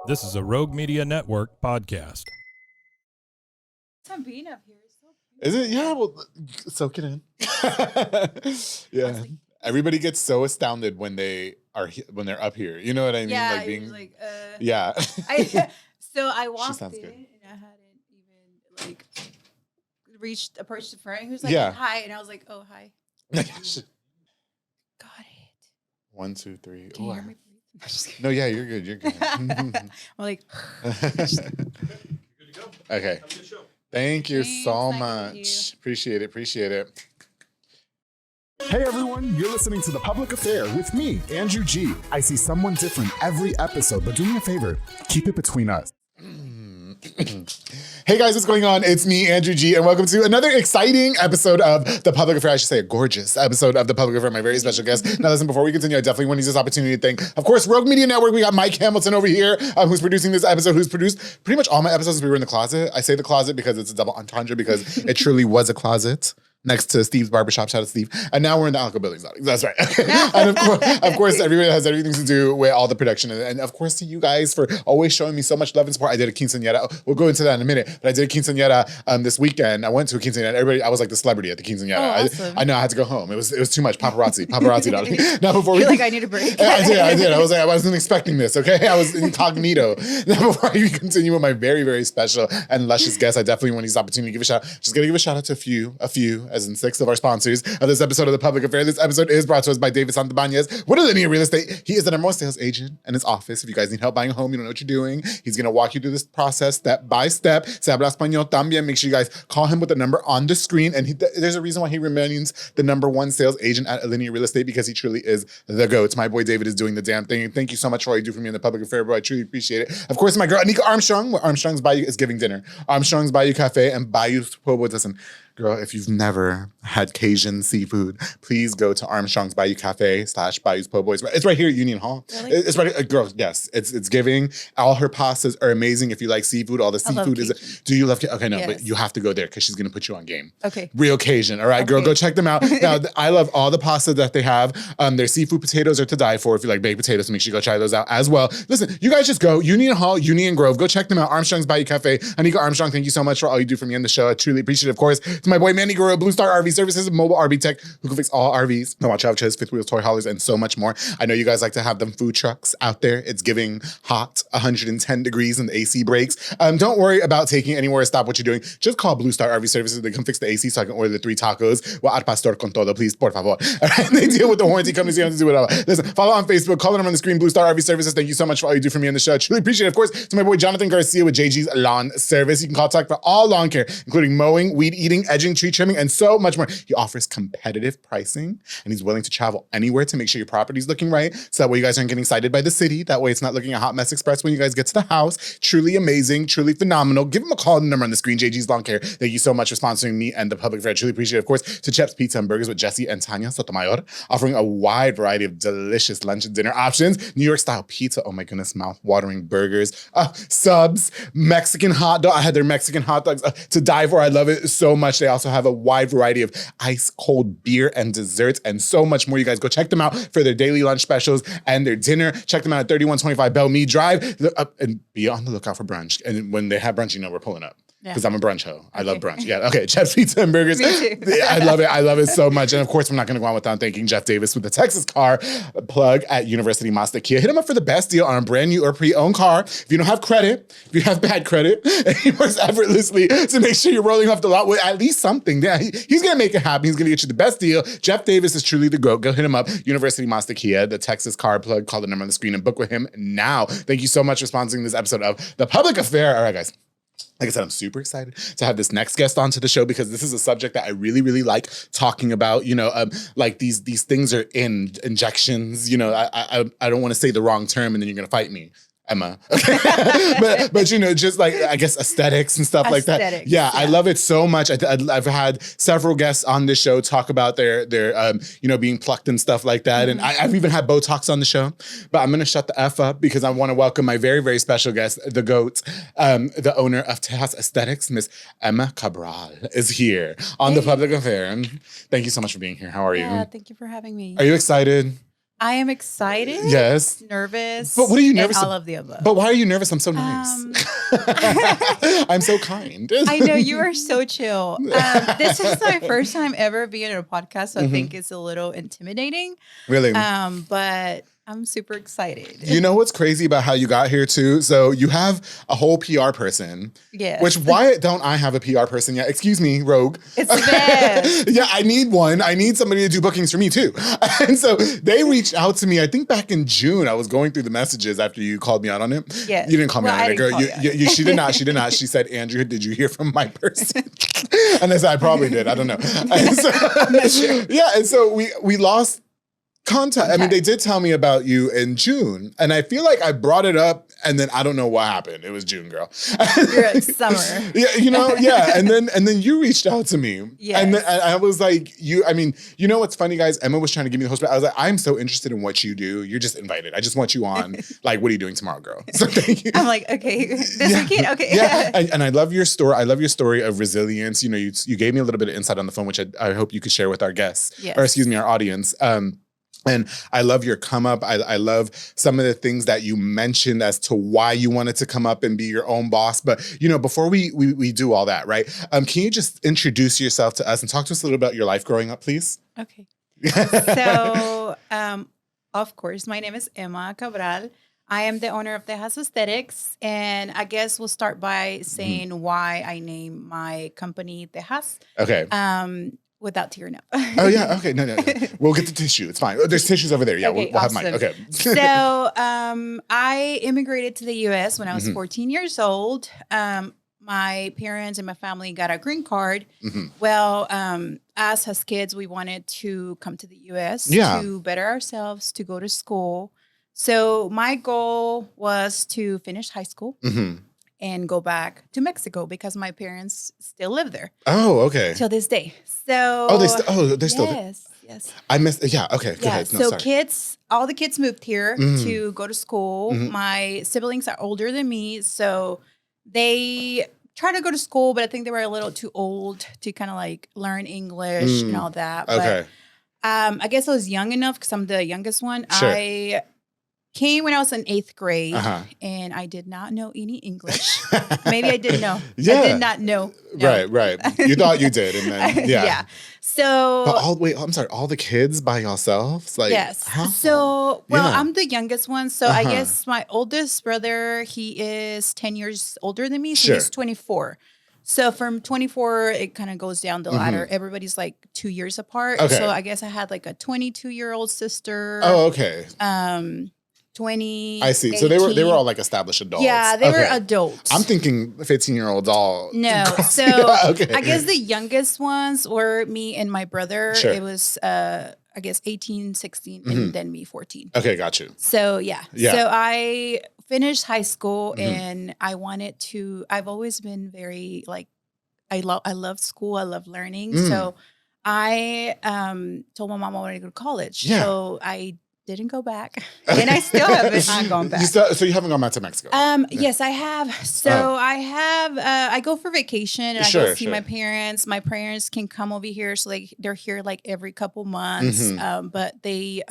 This is a Rogue Media Network podcast. Time being up here is so cute. Is it? Yeah, well, soak it in. Yeah. Everybody gets so astounded when they're up here. You know what I mean? Yeah, like being yeah. So I walked in good. and I hadn't even approached the friend who's like, Yeah. hi, and I was like, oh, hi. Got it. 1, 2, 3. Can you hear me? No, yeah, you're good. You're good. I'm like, Good to go. Okay. Have a good show. Thank you Thanks, so thank much. you. Appreciate it. Hey everyone, you're listening to The Public Affair with me, Andrew G. I see someone different every episode, but do me a favor, keep it between us. Hey guys, what's going on? It's me, Andrew G, and welcome to another exciting episode of The Public Affair. I should say a gorgeous episode of The Public Affair, my very special guest. Now listen, before we continue, I definitely want to use this opportunity to thank, of course, Rogue Media Network. We got Mike Hamilton over here, who's producing this episode, who's produced pretty much all my episodes. We were in the closet. I say the closet because it's a double entendre, because it truly was a closet next to Steve's Barbershop. Shout out to Steve. And now we're in the Alco Buildings. That's right. And of course, everybody has everything to do with all the production. And of course, to you guys for always showing me so much love and support. I did a quinceañera. We'll go into that in a minute. But I did a quinceañera this weekend. I went to a quinceañera. I was like the celebrity at the quinceañera. Oh, awesome. I know I had to go home. It was too much. Paparazzi, darling. Now before I feel like I need a break. I did. I wasn't expecting this, okay? I was incognito. Now, before I continue with my very, very special and luscious guest, I definitely want to use this opportunity to give a shout out. Just going to give a shout out to a few, as in 6 of our sponsors of this episode of The Public Affair. This episode is brought to us by David Santabanez. What is Linear Real Estate? He is the number one sales agent in his office. If you guys need help buying a home, you don't know what you're doing, he's going to walk you through this process step by step. Se habla español también. Make sure you guys call him with the number on the screen. And there's a reason why he remains the number one sales agent at Linear Real Estate, because he truly is the GOAT. My boy David is doing the damn thing. Thank you so much for all you do for me in The Public Affair, bro. I truly appreciate it. Of course, my girl Anika Armstrong, where Armstrong's Bayou is giving dinner. Armstrong's Bayou Cafe and Bayou's Pueblo. Listen, girl, if you've never had Cajun seafood, please go to Armstrong's Bayou Cafe / Bayou's Po' Boys. It's right here at Union Hall. Really? It's right, girl, yes. It's giving. All her pastas are amazing. If you like seafood, all the seafood is. Do you love? Okay, no, yes. But you have to go there because she's gonna put you on game. Okay. Real Cajun. All right, girl, Okay. go check them out. Now, I love all the pasta that they have. Their seafood potatoes are to die for. If you like baked potatoes, make sure you go try those out as well. Listen, you guys just go Union Hall, Union Grove. Go check them out. Armstrong's Bayou Cafe. Anika Armstrong, thank you so much for all you do for me on the show. I truly appreciate it. Of course, to my boy Manny Guerrero, Blue Star RV Services, mobile RV tech, who can fix all RVs, no watch out, chairs, fifth wheels, toy haulers, and so much more. I know you guys like to have them food trucks out there. It's giving hot 110 degrees and the AC breaks. Don't worry about taking anywhere. Stop what you're doing. Just call Blue Star RV Services. They can fix the AC so I can order the 3 tacos. Well, al pastor con todo, please, por favor. All right, they deal with the warranty companies. You don't have to do whatever. Listen, follow on Facebook, call them on the screen, Blue Star RV Services. Thank you so much for all you do for me on the show. I truly appreciate it. Of course, to my boy Jonathan Garcia with JG's Lawn Service. You can contact for all lawn care, including mowing, weed eating, edging, tree trimming, and so much more. He offers competitive pricing, and he's willing to travel anywhere to make sure your property's looking right. So that way you guys aren't getting cited by the city. That way it's not looking a hot mess express when you guys get to the house. Truly amazing, truly phenomenal. Give him a call, the number on the screen, JG's Lawn Care. Thank you so much for sponsoring me and The Public Affair. I truly appreciate it. Of course, to Chef's Pizza and Burgers with Jesse and Tanya Sotomayor, offering a wide variety of delicious lunch and dinner options. New York style pizza. Oh my goodness, mouth-watering burgers. Subs, Mexican hot dog. I had their Mexican hot dogs to die for. I love it so much. They also have a wide variety of ice cold beer and desserts and so much more. You guys go check them out for their daily lunch specials and their dinner. Check them out at 3125 Bellmead Drive. And be on the lookout for brunch. And when they have brunch, you know we're pulling up. Because I'm a brunch hoe. I love brunch. Yeah, okay. Chef's Pizza and Burgers. Me too. I love it. I love it so much. And of course, we're not going to go on without thanking Jeff Davis with the Texas Car Plug at University Mazda Kia. Hit him up for the best deal on a brand new or pre-owned car. If you don't have credit, if you have bad credit, and he works effortlessly to make sure you're rolling off the lot with at least something. Yeah, he's going to make it happen. He's going to get you the best deal. Jeff Davis is truly the GOAT. Go hit him up. University Mazda Kia, the Texas Car Plug. Call the number on the screen and book with him now. Thank you so much for sponsoring this episode of The Public Affair. All right, guys. Like I said, I'm super excited to have this next guest onto the show because this is a subject that I really, really like talking about. You know, like these things are in injections. You know, I don't want to say the wrong term and then you're gonna fight me. Emma. Okay. but you know, just like, I guess, aesthetics and stuff like that. Yeah, I love it so much. I've had several guests on this show talk about their you know, being plucked and stuff like that. And I've even had Botox on the show. But I'm going to shut the F up because I want to welcome my very, very special guest, the GOAT, the owner of Tejas Aesthetics, Miss Emma Cabral, is here on The Public Affair. Thank you so much for being here. How are you? Yeah, thank you for having me. Are you excited? I am excited. Yes. Nervous. But what are you nervous and all ab- of the above. But why are you nervous? I'm so nice. I'm so kind. I know you are so chill. This is my first time ever being on a podcast, so I think it's a little intimidating. Really? But I'm super excited. You know what's crazy about how you got here too? So you have a whole PR person. Yes. Which why don't I have a PR person yet? Excuse me, Rogue. It's the best. Yeah, I need one. I need somebody to do bookings for me too. And so they reached out to me, I think back in June. I was going through the messages after you called me out on it. Yes. You didn't call me Well, out on I it, girl. didn't call you out. She did not. She did not. She said, Andrew, did you hear from my person? And I said, I probably did. I don't know. And so, I'm not sure. Yeah, and so we lost contact. I mean, they did tell me about you in June, and I feel like I brought it up, and then I don't know what happened. It was June, girl. You're like summer. Yeah, yeah. And then you reached out to me. Yes. And then I was like, I mean, you know what's funny, guys? Emma was trying to give me the host, but I was like, I'm so interested in what you do. You're just invited. I just want you on. Like, what are you doing tomorrow, girl? So thank you. I'm like, okay, this weekend, okay. Yeah, and I love your story. I love your story of resilience. You know, you gave me a little bit of insight on the phone, which I hope you could share with our guests, Yes. or excuse me, our audience. And I love your come up. I love some of the things that you mentioned as to why you wanted to come up and be your own boss. But, you know, before we do all that, right? Can you just introduce yourself to us and talk to us a little about your life growing up, please? Okay. So, of course, my name is Emma Cabral. I am the owner of Tejas Aesthetics. And I guess we'll start by saying why I named my company Tejas. Okay. Without tearing up. Oh, yeah. Okay. No. We'll get the tissue. It's fine. Oh, there's tissues over there. Yeah, Okay, we'll have mine. awesome. Okay. So I immigrated to the U.S. when I was 14 years old. My parents and my family got a green card. Well, as kids, we wanted to come to the U.S. to better ourselves, to go to school. So my goal was to finish high school and go back to Mexico because my parents still live there. Oh, okay. Till this day. So they're still there. Yes. I missed. Yeah. Okay. Go ahead. No, so sorry. all the kids moved here to go to school. My siblings are older than me, so they tried to go to school, but I think they were a little too old to kind of like learn English and all that. Okay. But I guess I was young enough because I'm the youngest one. Sure. I came when I was in 8th grade, and I did not know any English. Maybe I didn't know. Yeah. I did not know. No. Right. You thought you did, and then Yeah. So But I'm sorry, all the kids by yourselves? Like, yes. how? So, Yeah. I'm the youngest one. So I guess my oldest brother, he is 10 years older than me. So Sure. he's 24. So from 24, it kind of goes down the ladder. Everybody's like 2 years apart. Okay. So I guess I had like a 22-year-old sister. Oh, okay. 20. I see. So they were all like established adults. Yeah, they were Okay. adults. I'm thinking 15-year-olds all. No. So Yeah, okay. I guess the youngest ones were me and my brother. Sure. It was, I guess, 18, 16, and then me, 14. Okay, got you. So, yeah. Yeah. So I finished high school and I've always been very like, I love school. I love learning. So I told my mom I wanted to go to college. Yeah. So I didn't go back. And I still haven't gone back. So you haven't gone back to Mexico? Yes, I have. So I go for vacation and I go see my parents. My parents can come over here. So they're here like every couple months. But they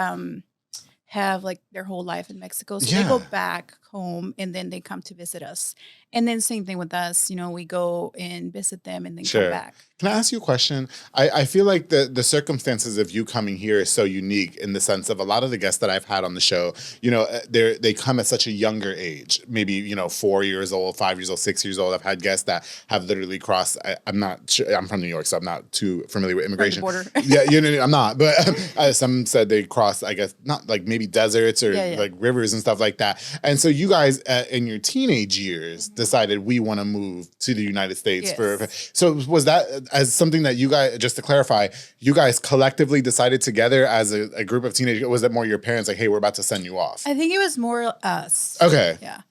have like their whole life in Mexico. So they go back home and then they come to visit us. And then same thing with us, we go and visit them and then come back. Can I ask you a question? I feel like the circumstances of you coming here is so unique in the sense of a lot of the guests that I've had on the show, they come at such a younger age, maybe, 4 years old, 5 years old, 6 years old. I've had guests that have literally crossed, I'm not sure, I'm from New York, so I'm not too familiar with immigration. Border. Yeah, I'm not. But some said they crossed, I guess, not like maybe deserts or like rivers and stuff like that. And so you guys in your teenage years decided we want to move to the United States so was that as something that you guys, just to clarify, you guys collectively decided together as a group of teenagers? Was it more your parents like, hey, we're about to send you off? I think it was more us. Okay. Yeah.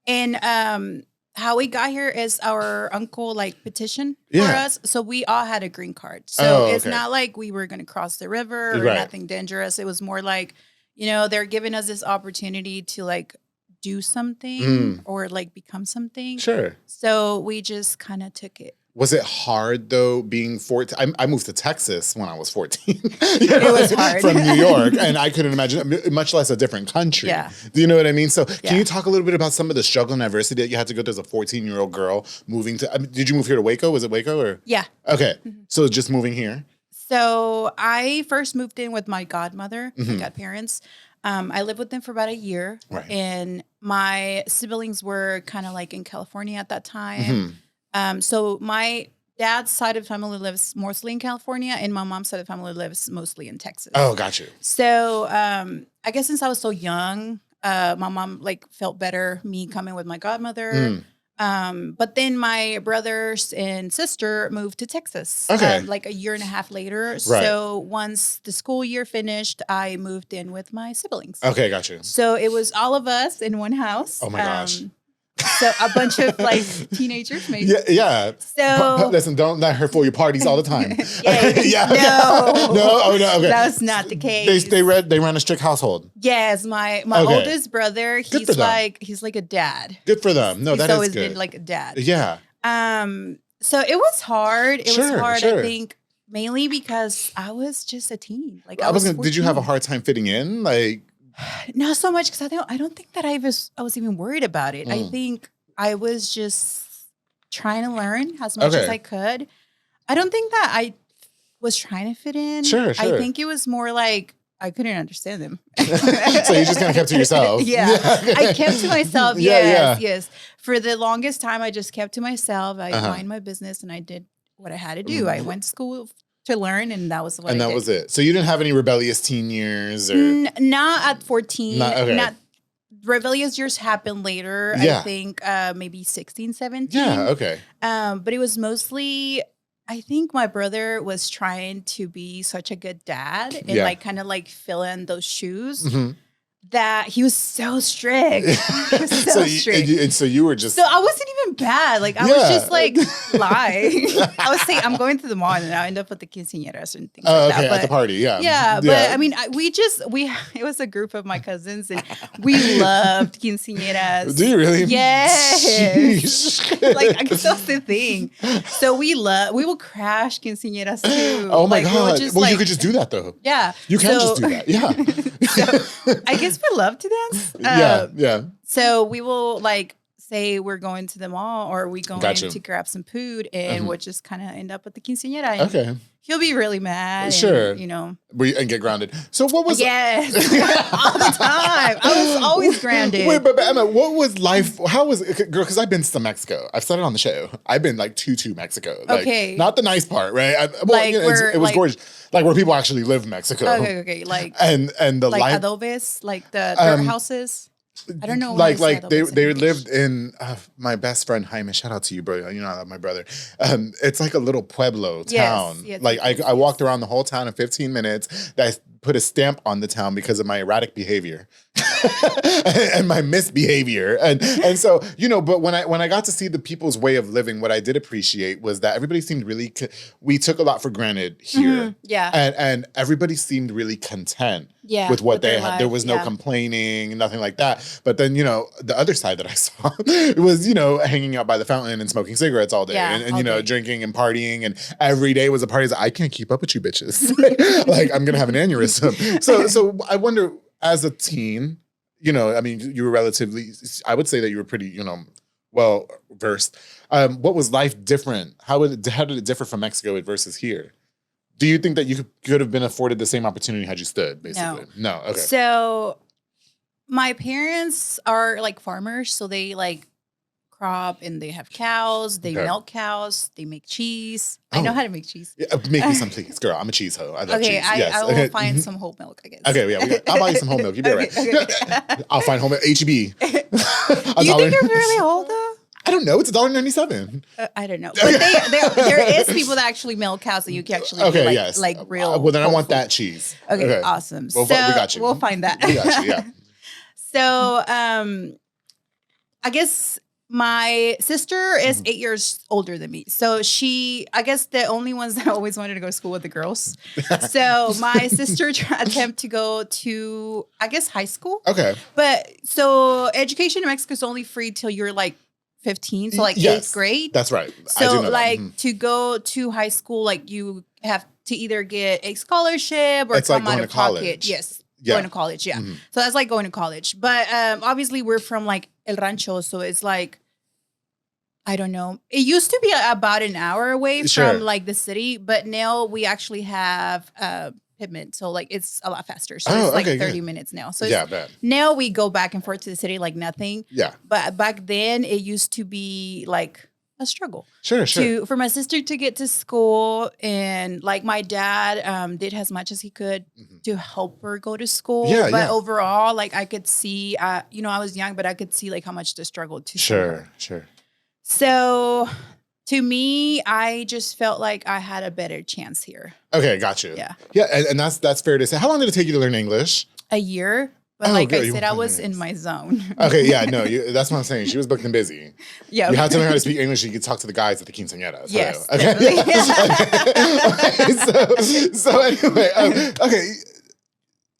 And how we got here is our uncle like petitioned for us. So we all had a green card. So it's not like we were going to cross the river or nothing dangerous. It was more like, they're giving us this opportunity to like do something or like become something. Sure. So we just kind of took it. Was it hard though being 14? I moved to Texas when I was 14. It was hard. From New York, and I couldn't imagine, much less a different country. Yeah. Do you know what I mean? So can you talk a little bit about some of the struggle and adversity that you had to go through as a 14-year-old girl moving to, did you move here to Waco? Was it Waco or? Yeah. Okay. So just moving here? So I first moved in with my godmother, my godparents. I lived with them for about a year. Right. And my siblings were kind of like in California at that time. So my dad's side of the family lives mostly in California, and my mom's side of the family lives mostly in Texas. Oh, got you. So I guess since I was so young, my mom like felt better me coming with my godmother. But then my brothers and sister moved to Texas like a year and a half later. Right. So once the school year finished, I moved in with my siblings. Okay, got you. So it was all of us in one house. Oh my gosh. So a bunch of like teenagers, maybe. Yeah. So listen, don't let her fool your parties all the time. No. No. Oh no. Okay. That's not the case. They ran a strict household. Yes, my oldest brother, he's like a dad. Good for them. No, that is good. He's always been like a dad. Yeah. So it was hard. It was hard. Sure. I think mainly because I was just a teen. Like did you have a hard time fitting in? Like. Not so much because I don't think that I was even worried about it. I think I was just trying to learn as much as I could. I don't think that I was trying to fit in. Sure. I think it was more like I couldn't understand them. So you just kind of kept to yourself. Yeah. I kept to myself. Yes. For the longest time, I just kept to myself. I mind my business and I did what I had to do. I went to school to learn, and that was what I did. Was it. So you didn't have any rebellious teen years, or not at 14. Not rebellious years happened later. I think maybe 16, 17. Yeah, okay. But it was mostly, I think my brother was trying to be such a good dad and like kind of like fill in those shoes. That he was so strict. He was so strict. And so you were just. So I wasn't even bad. Like I was just like lying. I was saying I'm going to the mall and I end up with the quinceañeras and things like that. But, at the party, yeah. Yeah, but I mean, it was a group of my cousins and we loved quinceañeras. Do you really? Yes. Like I guess that's the thing. So we will crash quinceañeras too. Oh my like, God. Well, you could just do that though. Yeah. You can just do that. Yeah. So, I guess we love to dance. Yeah. So we will like say we're going to the mall or we going to grab some food and we'll just kind of end up at the quinceañera. Okay. He'll be really mad. Sure. And, and get grounded. So what was... Yes. All the time. I was always grounded. Wait, but Emma, what was life... How was it? Girl, because I've been to Mexico. I've said it on the show. I've been like to Mexico. Like, okay. Not the nice part, right? It was gorgeous. Like where people actually live in Mexico. Okay. Like... And the like life... adobes, like the dirt houses. I don't know. Like they lived in my best friend Jaime. Shout out to you, bro. You know I love my brother. It's like a little pueblo town. Yes, like I walked around the whole town in 15 minutes. I put a stamp on the town because of my erratic behavior and my misbehavior. And so, but when I got to see the people's way of living, what I did appreciate was that everybody seemed really, we took a lot for granted here. Yeah. And everybody seemed really content with what they had. There was no complaining, nothing like that. But then, the other side that I saw was, hanging out by the fountain and smoking cigarettes all day and drinking and partying. And every day was a party. I can't keep up with you bitches. Like, I'm going to have an aneurysm. So I wonder, as a teen, I mean, you were relatively, I would say that you were pretty, well versed. What was life different? How did it differ from Mexico versus here? Do you think that you could have been afforded the same opportunity had you stood, basically? No. Okay. So my parents are like farmers, so they like crop and they have cows, they milk cows, they make cheese. I know how to make cheese. Yeah, make me some, please. Girl, I'm a cheese hoe. I love cheese. Yes. I will find some whole milk, I guess. Okay, yeah. I'll buy you some whole milk. You be right. Okay. I'll find whole milk. HEB. Do you think you're really whole, though? I don't know. It's $1.97. I don't know. But there is people that actually milk cows that you can actually like real. Well, then I want that cheese. Okay, awesome. Well, we got you. We'll find that. We got you, yeah. So, I guess my sister is 8 years older than me. So I guess the only ones that always wanted to go to school with the girls. So my sister attempted to go to, I guess, high school. Okay. But so education in Mexico is only free till you're like 15, so like Yes, 8th grade. That's right. I So do know like that. to go to high school, like you have to either get a scholarship or It's like come out going of to pocket. college. Yes. Yeah. Going to college, yeah. So that's like going to college. But obviously we're from like El Rancho, so it's like, I don't know. It used to be about an hour away Sure. from like the city, but now we actually have Pittman, so like it's a lot faster. So Oh, it's like okay, 30 good. minutes now. So Yeah, it's, bad. now we go back and forth to the city like nothing. Yeah. But back then it used to be like a struggle Sure. for my sister to get to school, and like my dad did as much as he could to help her go to school. Yeah, but yeah. overall, like I could see, I was young, but I could see like how much the struggle to send her. Sure. So to me, I just felt like I had a better chance here. Okay, got you. Yeah. Yeah, and that's fair to say. How long did it take you to learn English? A year. But Oh, like good. I You said, were I playing was games. in my zone. Okay, yeah, no, that's what I'm saying. She was booked and busy. Yeah. You had to learn how to speak English so you could talk to the guys at the quinceañeras. Yes, Okay. Okay, so anyway, okay.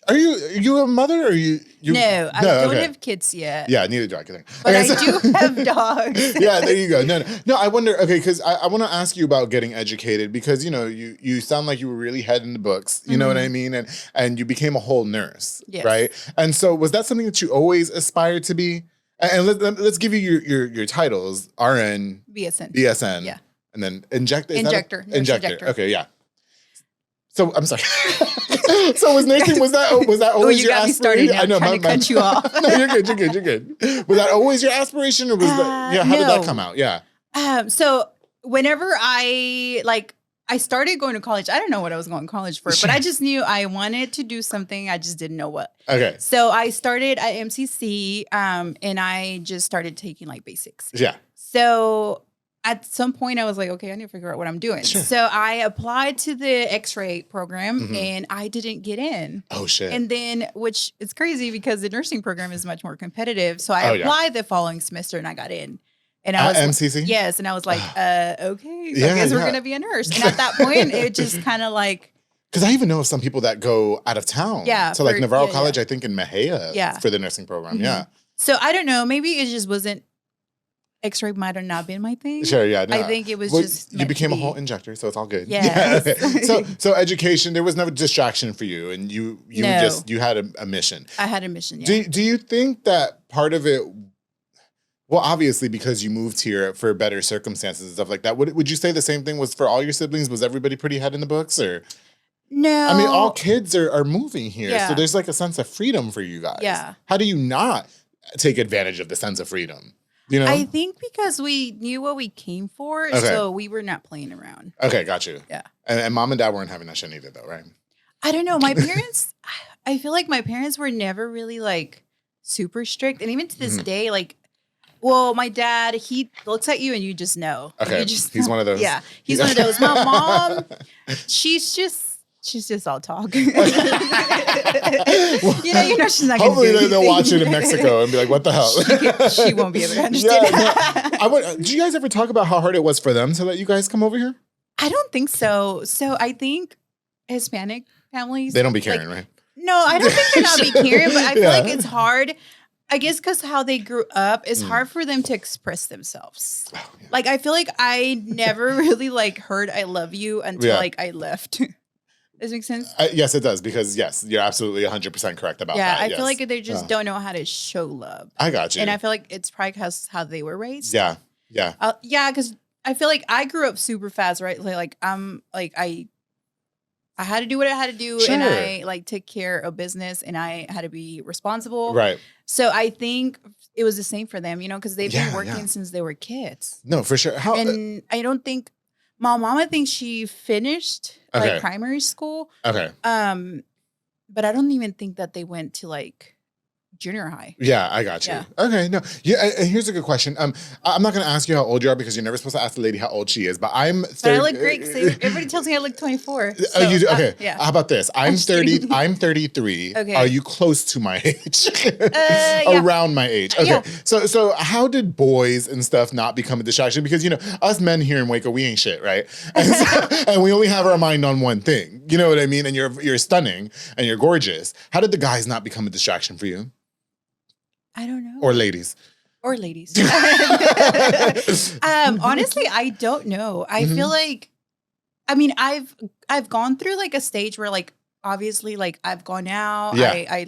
Are you a mother or you? No, I don't okay. have kids yet. Yeah, neither do I. Good thing. But Okay, I do have dogs. Yeah, there you go. No. I wonder. Okay, because I want to ask you about getting educated because you sound like you were really head in the books. You know what I mean, and you became a whole nurse, Yes. right? And so was that something that you always aspired to be? And let's give you your titles: RN, BSN. BSN, Yeah. and then injector. Injector. Nurse injector. Okay, yeah. So I'm sorry. So was nursing was that always you your got me aspiration? started now. I know, Trying to cut you off. No, you're good. Was that always your aspiration, or was that? Yeah, how did that no. come out? Yeah. So whenever I started going to college, I don't know what I was going to college for, but I just knew I wanted to do something. I just didn't know what. Okay. So I started at MCC, and I just started taking like basics. Yeah. So at some point I was like, okay, I need to figure out what I'm doing. Sure. So I applied to the X-ray program and I didn't get in. Oh shit. And then, which is crazy because the nursing program is much more competitive. So I applied the following semester and I got in. And I was MCC? Yes. And I was like, okay, so Yeah, I guess we're yeah. going to be a nurse. And at that point, it just kind of like, Because I even know of some people that go out of town. Yeah, To like for- Navarro yeah, College, yeah. I think in Mejia. Yeah. For the nursing program. Yeah. so I don't know, maybe it just wasn't, X-ray might have not been my thing. Sure. Yeah. No. I think it was Well, just you meant became to a whole be. injector, so it's all good. Yes. Yeah. Okay. So education, there was no distraction for you, and you No. you had a mission. I had a mission, yeah. Do you think that part of it? Well, obviously, because you moved here for better circumstances and stuff like that. Would you say the same thing was for all your siblings? Was everybody pretty head in the books, or? No. I mean, all kids are moving here, so Yeah. there's like a sense of freedom for you guys. Yeah. How do you not take advantage of the sense of freedom? You know. I think because we knew what we came for, Okay. so we were not playing around. Okay, got you. Yeah. And mom and dad weren't having that shit either, though, right? I don't know. My parents, I feel like my parents were never really like super strict. And even to this day, like, well, my dad, he looks at you and you just know. Okay, You just he's know. one of those. Yeah. He's one of those. My mom, she's just all talk. you know, she's not going to Hopefully do they'll watch it in anything. Mexico and be like, "What the hell?" She won't be able to understand. Did you guys ever talk about how hard it was for them to let you guys come over here? I don't think so. So I think Hispanic families, They don't be caring, like, right? No, I don't think they're not be caring, but I feel like Yeah. it's hard. I guess because how they grew up, it's hard for them to express themselves. Oh, yeah. Like I feel like I never really like heard "I love you" until Yeah. like I left. Does it make sense? Yes, it does, because yes, you're absolutely 100% correct about Yeah, that. I feel yes. like they just don't know how to show love, I got you. and I feel like it's probably because how they were raised. yeah. Yeah, because I feel like I grew up super fast, right? Like I'm like I had to do what I had to do, and Sure. I like took care of business, and I had to be responsible. Right. So I think it was the same for them, you know, because they've Yeah, been working yeah. since they were kids. No, for sure. How? And I don't think my mom, I think she finished Okay. like primary school. Okay. But I don't even think that they went to like junior high. Yeah, I got you. Yeah. Okay, no. Yeah, and here's a good question. I'm not going to ask you how old you are because you're never supposed to ask the lady how old she is. But I'm. But I look great because everybody tells me I look 24. Oh, you do? Okay. yeah. How about this? I'm just 30. kidding. I'm 33. Okay. Are you close to my age? Yeah. Around my age. Okay. Yeah. So how did boys and stuff not become a distraction? Because us men here in Waco, we ain't shit, right? And we only have our mind on one thing. You know what I mean? And you're stunning and you're gorgeous. How did the guys not become a distraction for you? I don't know. Or ladies? or ladies. Honestly, I don't know. I feel like, I mean, I've gone through like a stage where like obviously like I've gone out. Yeah. I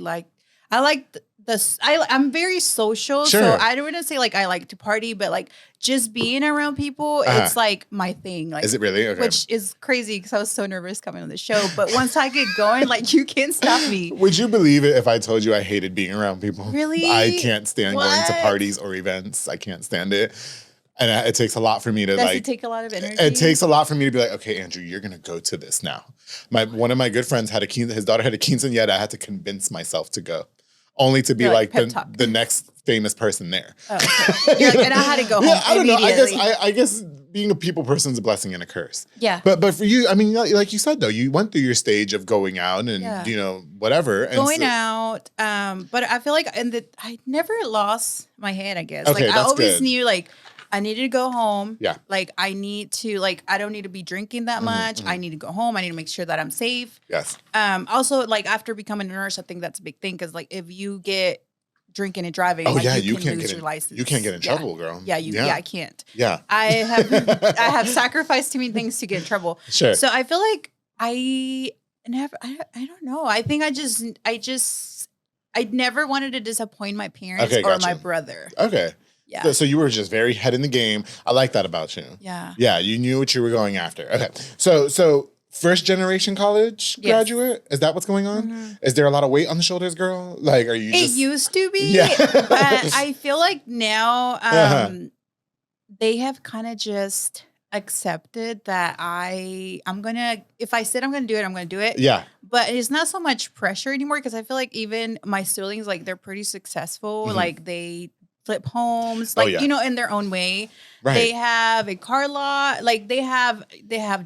like this. I'm very social, Sure. so I don't want to say like I like to party, but like just being around people, it's like my thing. Like, Is it really? Okay. which is crazy because I was so nervous coming on the show. But once I get going, like you can't stop me. Would you believe it if I told you I hated being around people? Really? I can't stand going to What? parties or events. I can't stand it. And it takes a lot for me to Does like. it take a lot of energy? It takes a lot for me to be like, okay, Andrew, you're gonna go to this now. One of my good friends had his daughter had a quinceañera. I had to convince myself to go, only to be You're like like, pep talk. the next famous person there. Oh, okay. You're like, and I had to go home Yeah, I don't know. immediately. I guess being a people person is a blessing and a curse. Yeah. But for you, I mean, like you said though, you went through your stage of going out and Yeah. you know whatever. And Going so- out, but I feel like I never lost my head. I guess Okay, like I that's always good. knew like I needed to go home. Yeah. Like I need to like I don't need to be drinking that much. I need to go home. I need to make sure that I'm safe. Yes. Also like after becoming a nurse, I think that's a big thing because like if you get drinking and driving, Oh like, yeah, you you can can't lose get your in, license. you can't get in Yeah. trouble, girl. Yeah, yeah, I can't. Yeah. I have sacrificed too many things to get in trouble. Sure. So I feel like I don't know. I think I never wanted to disappoint my parents Okay, or gotcha. my brother. Okay. Yeah. So you were just very head in the game. I like that about you. Yeah. Yeah, you knew what you were going after. Okay. So first generation college Yes. graduate? Is that what's going on? Is there a lot of weight on the shoulders, girl? Like, are you It just used to be, Yeah. but I feel like now Uh-huh. they have kind of just accepted that I'm gonna if I said I'm gonna do it, I'm gonna do it. Yeah. But it's not so much pressure anymore because I feel like even my siblings, like they're pretty successful. Like they flip homes, like yeah. you know, in their own way. Right. They have a car lot, like they have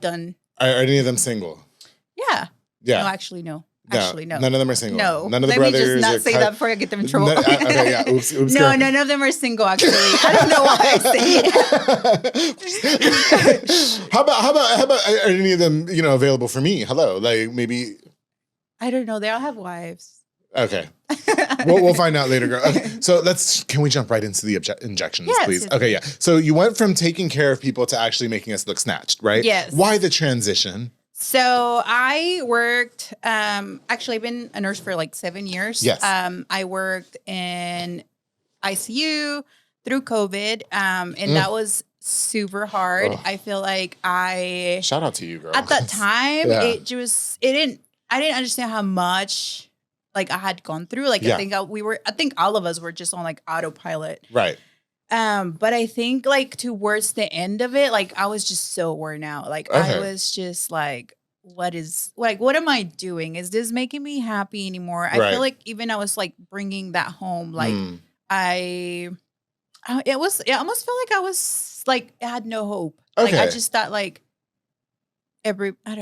done. Are any of them single? Yeah. Yeah. No, actually, no. Actually, no. None of them are single. No. None of the Let brothers. me just not or say that before I get them in trouble. Okay, yeah. Oops, No, girl. none of them are single. Actually, I don't know why I say it. how about are any of them, you know, available for me? Hello. Like maybe I don't know. They all have wives. okay. We'll find out later, girl. Okay, so can we jump right into the injections, Yes, please? yes, Okay, yeah. So you went from taking care of people to actually making us look snatched, right? Yes. Why the transition? So I worked, actually I've been a nurse for like 7 years. Yes. I worked in ICU through COVID. And that was super hard. Ugh. I feel like Shout out to you, girl. at that time, Yeah. I didn't understand how much like I had gone through. Like Yeah. I think all of us were just on like autopilot. Right. But I think like towards the end of it, like I was just so worn out. Like Okay. I was just like, what am I doing? Is this making me happy anymore? I Right. feel like even I was like bringing that home. Like Mm. it almost felt like I was like, I had no hope. Like I Okay. just thought like I don't want Do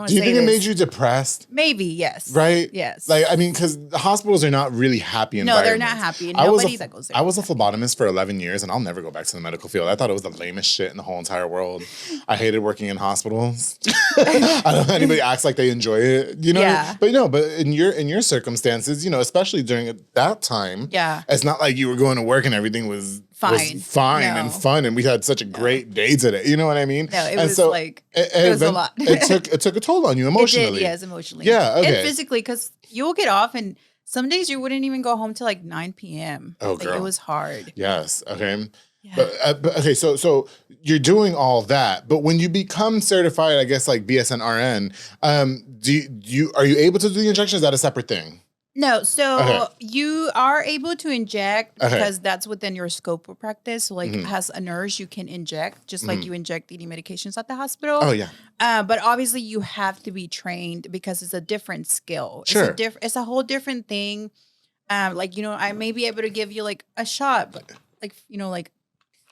to you say think this. it made you depressed? Maybe, yes. Right? Yes. Like, I mean, because the hospitals are not really happy no, they're environments. not happy. I was Nobody that goes there. I was a phlebotomist for 11 years, and I'll never go back to the medical field. I thought it was the lamest shit in the whole entire world. I hated working in hospitals. I don't know anybody acts like they enjoy it, you know. Yeah. But no, but in your circumstances, you know, especially during that time, Yeah. it's not like you were going to work and everything was Fine. and No. fun, and we had such a great day today. You know what I mean? No, it And was so like it was a lot. it took a toll on you emotionally. It did, yes, emotionally. Yeah, okay. And physically, because you'll get off, and some days you wouldn't even go home till like 9 p.m. Oh, like, girl. it was hard. Yes. Okay. Yeah. But okay, so you're doing all that, but when you become certified, I guess like BSN RN, are you able to do the injection? Is that a separate thing? No, so Okay. you are able to inject Okay. because that's within your scope of practice. So, like, Mhm. as a nurse, you can inject just like you inject any medications at the hospital. Oh yeah. But obviously, you have to be trained because it's a different skill. Sure. It's a whole different thing. Like, you know, I may be able to give you like a shot, but like, you know, like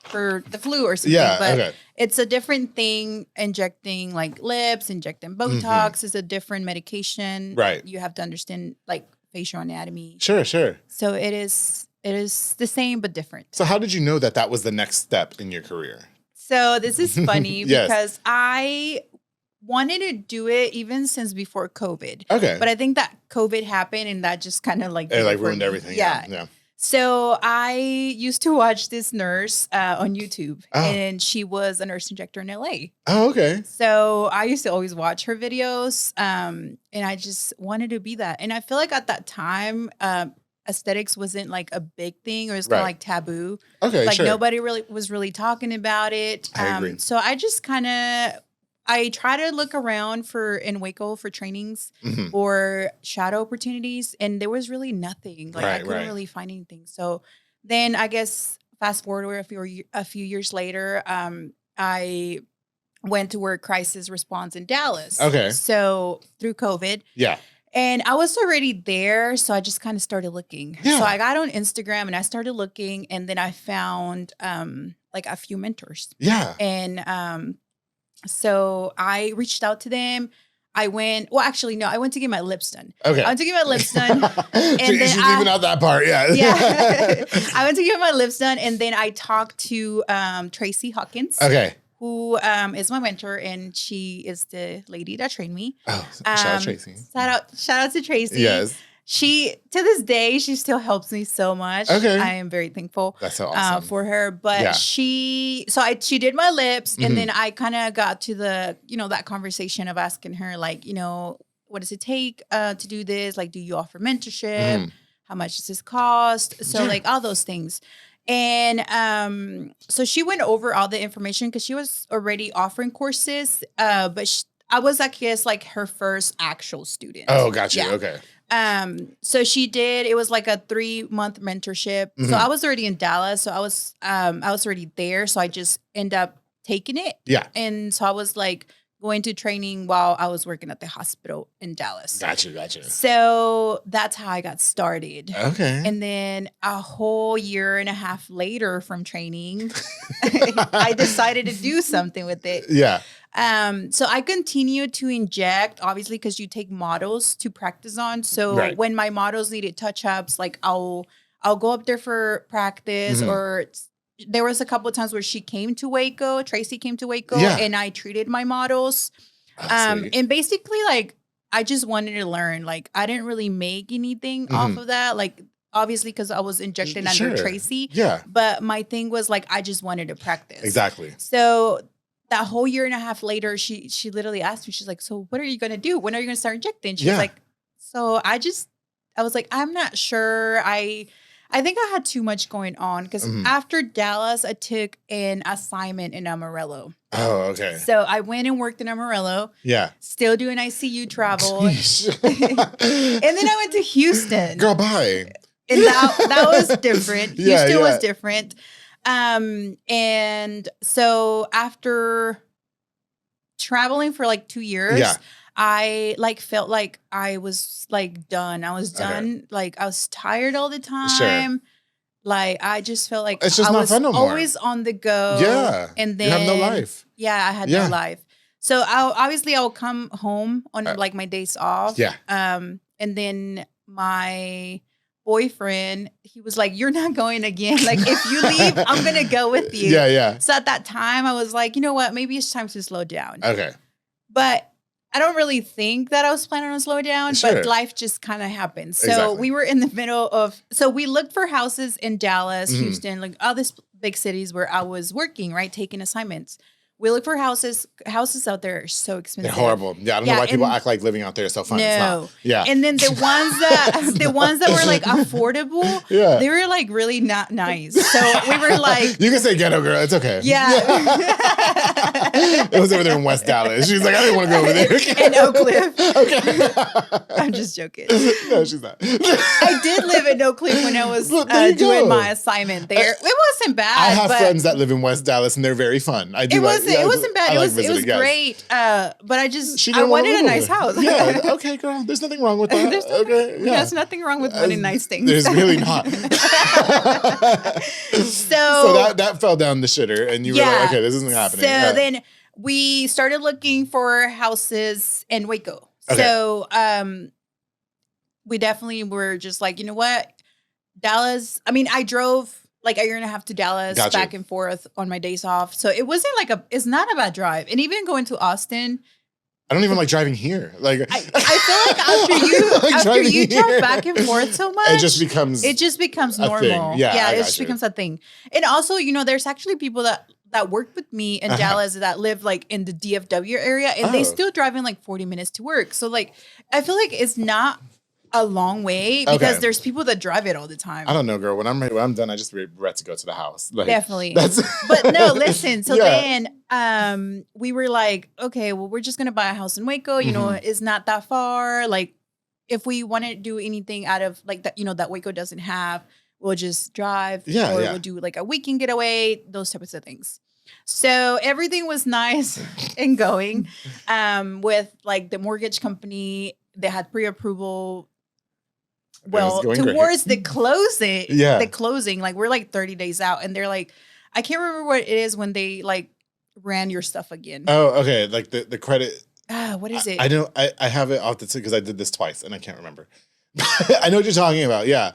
for the flu or something. Yeah. But Okay. it's a different thing. Injecting like lips, injecting Botox is a different medication. Right. You have to understand like facial anatomy. Sure. So it is the same but different. So how did you know that was the next step in your career? So this is funny Yes. because I wanted to do it even since before COVID. Okay. But I think that COVID happened and that just kind of like It did like for ruined me. everything. Yeah. Yeah. So I used to watch this nurse on YouTube, and she was a nurse injector in LA. Oh, okay. So I used to always watch her videos, and I just wanted to be that. And I feel like at that time, aesthetics wasn't like a big thing, or it was kind of like taboo. Okay, like sure. nobody really was talking about it. I agree. So I just I try to look around in Waco for trainings or shadow opportunities, and there was really nothing. Like I couldn't really find anything. So then I guess fast forward a few years later, I went to work crisis response in Dallas. Okay. So through COVID. Yeah. And I was already there, so I just kind of started looking. Yeah. So I got on Instagram and I started looking, and then I found like a few mentors. Yeah. And so I reached out to them. I went to get my lips done. Okay. I went to get my lips done. And She's leaving out that part. Yeah. Yeah. I went to get my lips done, and then I talked to Tracy Hawkins. Okay. Who is my mentor, and she is the lady that trained me. Oh, shout out Tracy. Shout out to Tracy. Yes. She, to this day, she still helps me so much. Okay. I am very thankful That's so awesome. for her. But she did my lips, and then I kind of got to that conversation of asking her, like, what does it take to do this? Like, do you offer mentorship? How much does this cost? So like all those things. And so she went over all the information because she was already offering courses, but I was, I guess, like her first actual student. Oh, gotcha. Yeah. Okay. So it was like a 3-month mentorship. So I was already in Dallas. So I was already there. So I just end up taking it. Yeah. And so I was like going to training while I was working at the hospital in Dallas. Gotcha. So that's how I got started. Okay. And then a whole year and a half later from training, I decided to do something with it. Yeah. So I continued to inject, obviously, because you take models to practice on. So when my models needed touch-ups, like I'll go up there for practice, or there was a couple of times where Tracy came to Waco, and I treated my models. And basically, like, I just wanted to learn. Like, I didn't really make anything off of that. Like, obviously, because I was injected under Tracy. Yeah. But my thing was, like, I just wanted to practice. Exactly. So that whole year and a half later, she literally asked me, she's like, so what are you going to do? When are you going to start injecting? She was like, so I was like, I'm not sure. I think I had too much going on because after Dallas, I took an assignment in Amarillo. Oh, okay. So I went and worked in Amarillo. Yeah. Still doing ICU travel. And then I went to Houston. Girl, bye. And that was different. Houston was different. And so after traveling for like 2 years, I like felt like I was like done. I was done. Okay. Like I was tired all the time. Sure. Like I just felt like it's just I not was fun no more. Always on the go. Yeah. And then you have no life. Yeah, I had no life. So I'll come home on like my days off. Yeah. And then my boyfriend, he was like, you're not going again. Like if you leave, I'm gonna go with you. Yeah. So at that time I was like, you know what, maybe it's time to slow down. Okay. But I don't really think that I was planning on slow down, but life just kind of happened. So we were in the middle of, so we looked for houses in Dallas, Houston, like all these big cities where I was working, right? Taking assignments. We look for houses. Houses out there are so expensive. They're horrible. Yeah, I don't know why people act like living out there is so fun. No. It's not. Yeah. And then the ones that were like affordable, they were like really not nice. So we were like, you can say ghetto girl. It's okay. Yeah. It was over there in West Dallas. She's like, I didn't want to go over there. In Oak Cliff. Okay. I'm just joking. No, she's not. I did live in Oak Cliff when I was doing my assignment there. It wasn't bad. I have friends that live in West Dallas and they're very fun. I do. It wasn't bad. It was great. But I wanted a nice house. Yeah. Okay, girl. There's nothing wrong with that. There's nothing wrong with wanting nice things. There's really not. So that fell down the shitter, and you were like, okay, this isn't happening. So then we started looking for houses in Waco. Okay. So we definitely were just like, you know what, Dallas. I mean, I drove like a year and a half to Dallas back and forth on my days off. So it wasn't like it's not a bad drive. And even going to Austin, I don't even like driving here. Like I feel like after you Like after driving you drive here. back and forth so much, it just becomes becomes a normal. thing. Yeah, I it got just you. becomes a thing. And also, there's actually people that work with me in Dallas that live like in the DFW area, and they still drive in like 40 minutes to work. So like, I feel like it's not a long way because Okay. there's people that drive it all the time. I don't know, girl. When I'm done, I just regret to go to the house. Like, Definitely. That's But no, listen. So Yeah. then we were like, okay, well, we're just gonna buy a house in Waco. It's not that far. Like, if we want to do anything out of like that, that Waco doesn't have, we'll just drive. Yeah, or yeah. we'll do like a weekend getaway, those types of things. So everything was nice and going. With like the mortgage company, they had pre-approval. Well, going great. towards the closing, Yeah. like we're like 30 days out, and they're like, I can't remember what it is when they like ran your stuff again. Oh, okay. Like the credit. What is it? I don't. I have it off the tip because I did this twice and I can't remember. I know what you're talking about. Yeah.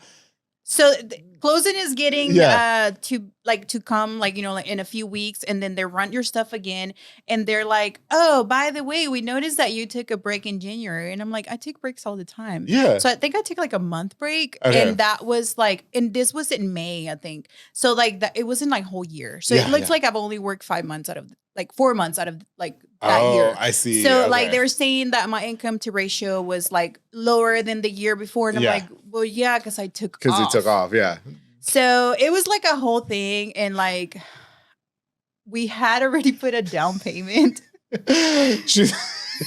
So closing is getting Yeah. to come like like in a few weeks, and then they run your stuff again, and they're like, oh, by the way, we noticed that you took a break in January, and I'm like, I take breaks all the time. Yeah. So I think I took like a month break, Okay. and that was like, and this was in May, I think. So like that, it wasn't like whole year. So Yeah, it looks yeah. like I've only worked 4 months out of like that year. I see. So like Okay. they were saying that my income to ratio was like lower than the year before, and I'm Yeah. like, well, yeah, because I took Because you off. took off. Yeah. So it was like a whole thing, and like we had already put a down payment. She's.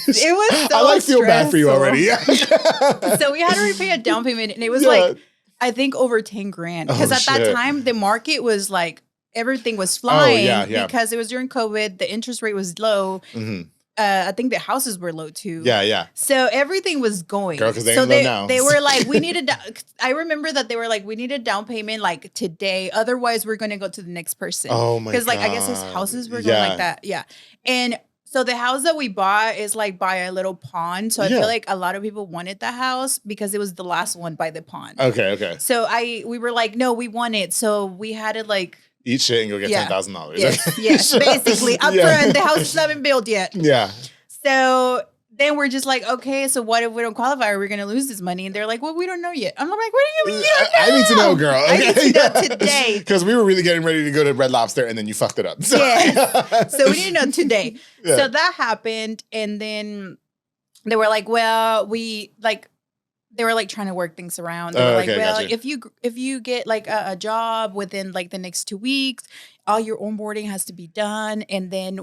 It was so I like feel bad for you stressful. already. Yeah. So we had already paid a down payment, and it was Yeah. like I think over 10 grand, because Oh, at that shit. time the market was like everything was flying yeah. because it was during COVID. The interest rate was low. Mhm. I think the houses were low too. Yeah. So everything was going. Girl, 'cause they so ain't low now. they were like, we need a. I remember that they were like, we need a down payment like today. Otherwise, we're gonna go to the next person. Oh my god. Because like I guess his houses were going like that. Yeah. And so the house that we bought is like by a little pond. So I Yeah. feel like a lot of people wanted the house because it was the last one by the pond. Okay. So we were like, no, we want it. So we had to like, Eat shit and go get Yeah. $10,000. yes, basically up Yeah. front. The house is not been built yet. Yeah. So then we're just like, okay, so what if we don't qualify? Are we going to lose this money? And they're like, well, we don't know yet. I'm like, what do you mean you don't know? I need to know, girl. I need to know today. Because we were really getting ready to go to Red Lobster and then you fucked it up. So, Yes. So we need to know today. Yeah. So that happened. And then they were like, well, they were like trying to work things around. They were like, Okay, well, gotcha. if you get like a job within like the next 2 weeks, all your onboarding has to be done. And then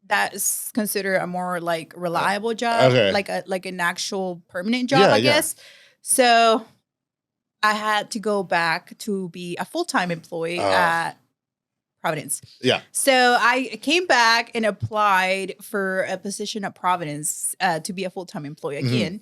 that's considered a more like reliable job, Okay. like an actual permanent job, Yeah, I yeah. guess. So I had to go back to be a full-time employee at Providence. Yeah. So I came back and applied for a position at Providence to be a full-time employee Mm-hmm. again.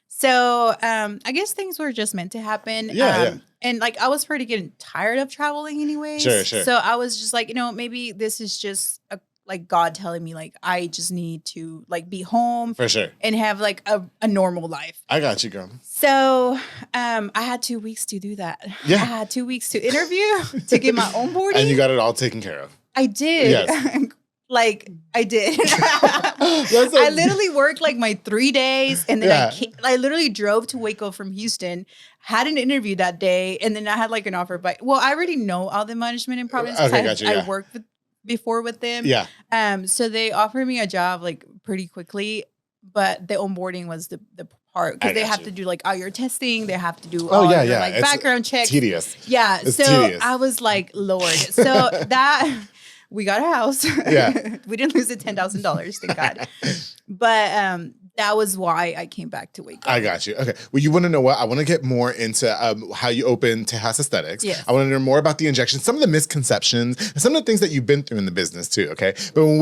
So I guess things were just meant to happen. Yeah. And like I was pretty getting tired of traveling anyways. Sure. So I was just like, maybe this is just like God telling me like I just need to like be home For sure. and have like a normal life. I got you, girl. So I had 2 weeks to do that. Yeah. I had 2 weeks to interview to get my onboarding. And you got it all taken care of. I did. Yes. Like I did. That's I literally worked like my 3 days, and then Yeah. I literally drove to Waco from Houston, had an interview that day, and then I had like an offer. But I already know all the management in Providence. Okay, I, gotcha, I yeah. worked before with them. Yeah. So they offered me a job like pretty quickly, but the onboarding was the part I because they got have you. to do like all your testing. They have to do Oh, all yeah, your yeah. like It's background checks. Tedious. Yeah. It's So tedious. I was like, Lord. So that we got a house. Yeah. We didn't lose the $10,000, thank God. But that was why I came back to Waco. I got you. Okay. Well, you want to know what? I want to get more into how you open Tejas Aesthetics. Yes. I want to know more about the injections, some of the misconceptions, and some of the things that you've been through in the business too. Okay. But when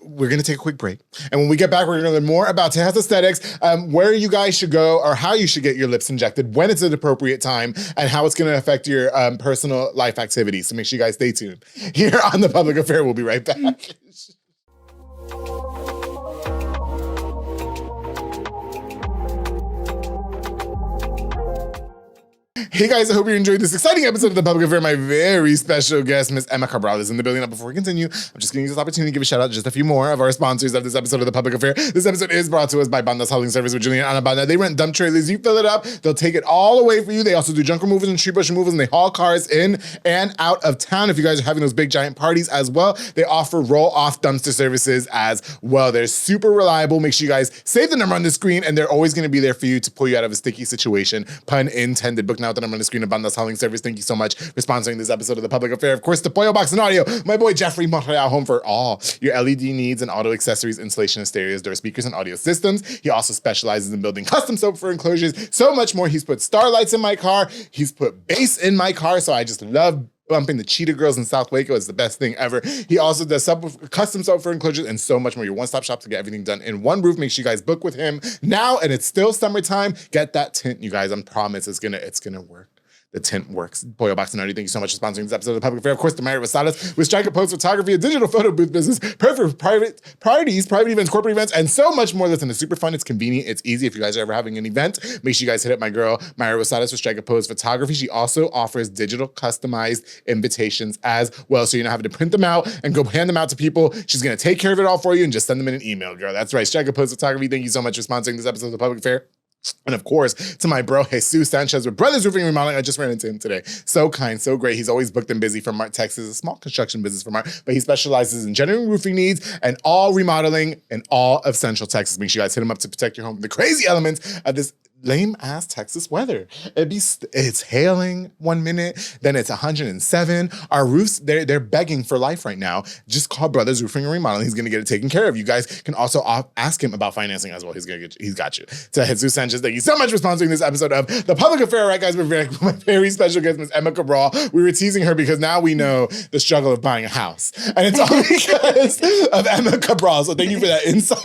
we're going to take a quick break. And when we get back, we're going to learn more about Tejas Aesthetics, where you guys should go or how you should get your lips injected, when it's an appropriate time, and how it's going to affect your personal life activities. So make sure you guys stay tuned here on The Public Affair. We'll be right back. Hey guys, I hope you enjoyed this exciting episode of The Public Affair. My very special guest, Miss Emma Cabral, is in the building. Now, before we continue, I'm just going to use this opportunity to give a shout out to just a few more of our sponsors of this episode of The Public Affair. This episode is brought to us by Banda's Hauling Service with Julian and Ana Banda. They rent dump trailers. You fill it up, they'll take it all away for you. They also do junk removals and tree brush removals, and they haul cars in and out of town. If you guys are having those big giant parties as well, they offer roll-off dumpster services as well. They're super reliable. Make sure you guys save the number on the screen, and they're always going to be there for you to pull you out of a sticky situation. Pun intended. Book now with the number on the screen of Banda's Hauling Service. Thank you so much for sponsoring this episode of The Public Affair. Of course, the Pollo Box and Audio. My boy Jeffrey Montreal, home for all your LED needs and auto accessories, installation of stereos, door speakers, and audio systems. He also specializes in building custom subwoofer enclosures. So much more. He's put starlights in my car. He's put bass in my car. So I just love bumping the Cheetah Girls in South Waco. It's the best thing ever. He also does custom subwoofer enclosures and so much more. Your one-stop shop to get everything done in one roof. Make sure you guys book with him now, and it's still summertime. Get that tint, you guys. I promise it's gonna work. The tint works. Pollo Box and Audio, thank you so much for sponsoring this episode of The Public Affair. Of course, the Marriott Rosales with Striker Post Photography, a digital photo booth business, perfect for private parties, private events, corporate events, and so much more. Listen, it's super fun. It's convenient. It's easy. If you guys are ever having an event, make sure you guys hit up my girl, Marriott Rosales with Striker Post Photography. She also offers digital customized invitations as well. So you're not having to print them out and go hand them out to people. She's going to take care of it all for you and just send them in an email, girl. That's right. Striker Post Photography. Thank you so much for sponsoring this episode of The Public Affair. And of course, to my bro, Jesus Sanchez with Brothers Roofing and Remodeling. I just ran into him today. So kind, so great. He's always booked and busy from Mart, Texas, a small construction business from Mart, but he specializes in general roofing needs and all remodeling in all of Central Texas. Make sure you guys hit him up to protect your home from the crazy elements of this lame-ass Texas weather. It's hailing 1 minute, then it's 107. Our roofs, they're begging for life right now. Just call Brothers Roofing and Remodeling. He's gonna get it taken care of. You guys can also ask him about financing as well. He's got you. To Jesus Sanchez, thank you so much for sponsoring this episode of The Public Affair. All right, guys, we're my very special guest, Miss Emma Cabral. We were teasing her because now we know the struggle of buying a house. And it's all because of Emma Cabral. So thank you for that insight.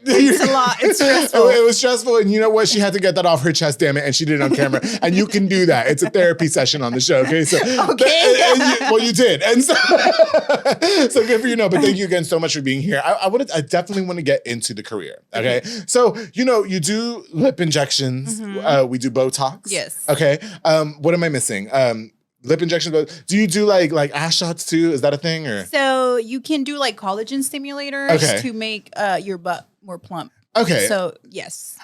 It's a lot. It's stressful. It was stressful, and you know what? She had to get that off her chest, damn it, and she did it on camera. And you can do that. It's a therapy session on the show, okay? So, well, you did, and so, so good for you. No, but thank you again so much for being here. I definitely want to get into the career, okay? So, you do lip injections. Mm-hmm. We do Botox. Yes. Okay. What am I missing? Lip injections. Do you do like ass shots too? Is that a thing or? So you can do like collagen stimulators to make your butt more plump. Okay. So yes.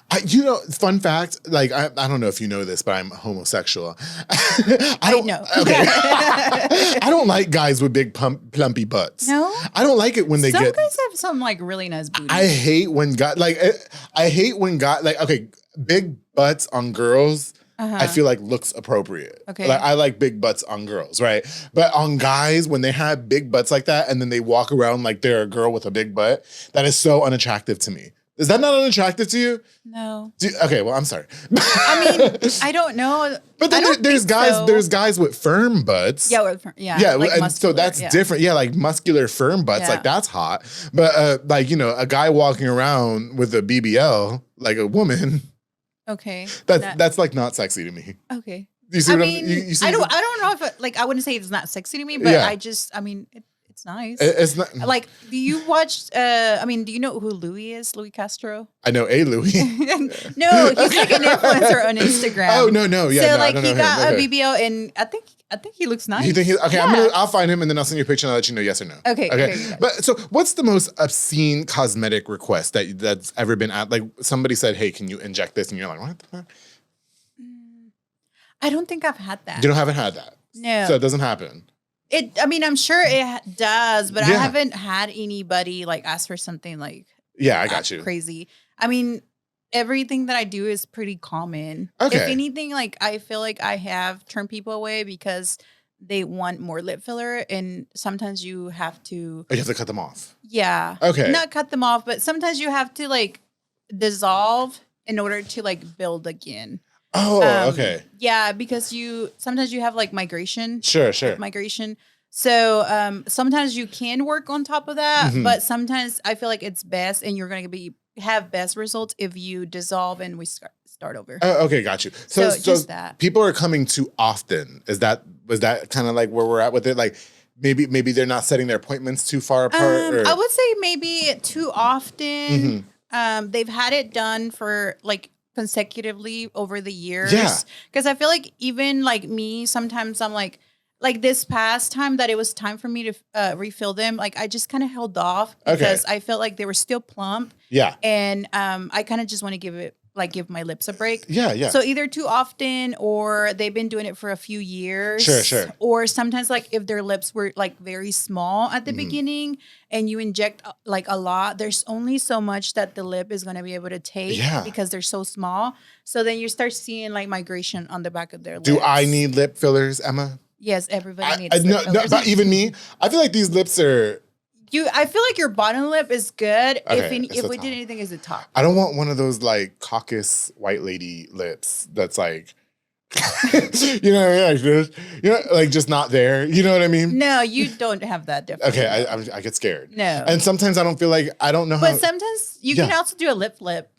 Fun fact, like I don't know if you know this, but I'm homosexual. I know. Okay. I don't like guys with big plumpy butts. No? I don't like it when they Some get. guys have some like really nice booties. I hate when big butts on girls. I feel like looks appropriate. Okay. Like I like big butts on girls, right? But on guys, when they have big butts like that and then they walk around like they're a girl with a big butt, that is so unattractive to me. Is that not unattractive to you? No. Okay, well, I'm sorry. I mean, I don't know. But then there's guys with firm butts. Yeah, like and so that's different. Yeah, like muscular firm butts, like that's hot. But a guy walking around with a BBL, like a woman. Okay. That's like not sexy to me. Okay. You see you see I don't know if I wouldn't say it's not sexy to me, but it's nice. It's not like, do you watch do you know who Louis is? Louis Castro? I know a Louis. No, he's like an influencer on Instagram. Oh no. Yeah. So I don't know he got him. a BBL and I think he looks nice. You think okay, yeah. I'll find him and then I'll send you a picture and I'll let you know yes or no. Okay. But so what's the most obscene cosmetic request that's ever been at? Like somebody said, hey, can you inject this? And you're like, what the fuck? I don't think I've had that. You haven't had that. No. So it doesn't happen. I'm sure it does, but I haven't had anybody like ask for something like I got you. Crazy. I mean, everything that I do is pretty common. Okay. If anything, like I feel like I have turned people away because they want more lip filler, and sometimes you have to. Oh, you have to cut them off. Yeah. Okay. Not cut them off, but sometimes you have to like dissolve in order to like build again. Oh, okay. Yeah, because sometimes you have like migration. Sure. Migration. So sometimes you can work on top of that, but sometimes I feel like it's best, and you're going to have best results if you dissolve and we start over. Oh, okay, got you. So just that. People are coming too often. Was that kind of like where we're at with it? Like maybe they're not setting their appointments too far apart. I would say maybe too often. They've had it done for like consecutively over the years. Yeah. Because I feel like even like me, sometimes I'm like this past time that it was time for me to refill them, like I just kind of held off because I felt like they were still plump. Yeah. And I kind of just want to give my lips a break. Yeah, yeah. So either too often or they've been doing it for a few years. Sure. Or sometimes like if their lips were like very small at the beginning and you inject like a lot, there's only so much that the lip is going to be able to take because they're so small. So then you start seeing like migration on the back of their lips. Do I need lip fillers, Emma? Yes, everybody needs lip no, fillers. but even me, I feel like these lips are... I feel like your bottom lip is good. Okay, If we did anything, is the top. I don't want one of those like caucus white lady lips that's like, you know what I mean? Like, like just not there. You know what I mean? No, you don't have that difference. Okay, I get scared. No. And sometimes I don't feel like, I don't know how. But sometimes you can also do a lip flip.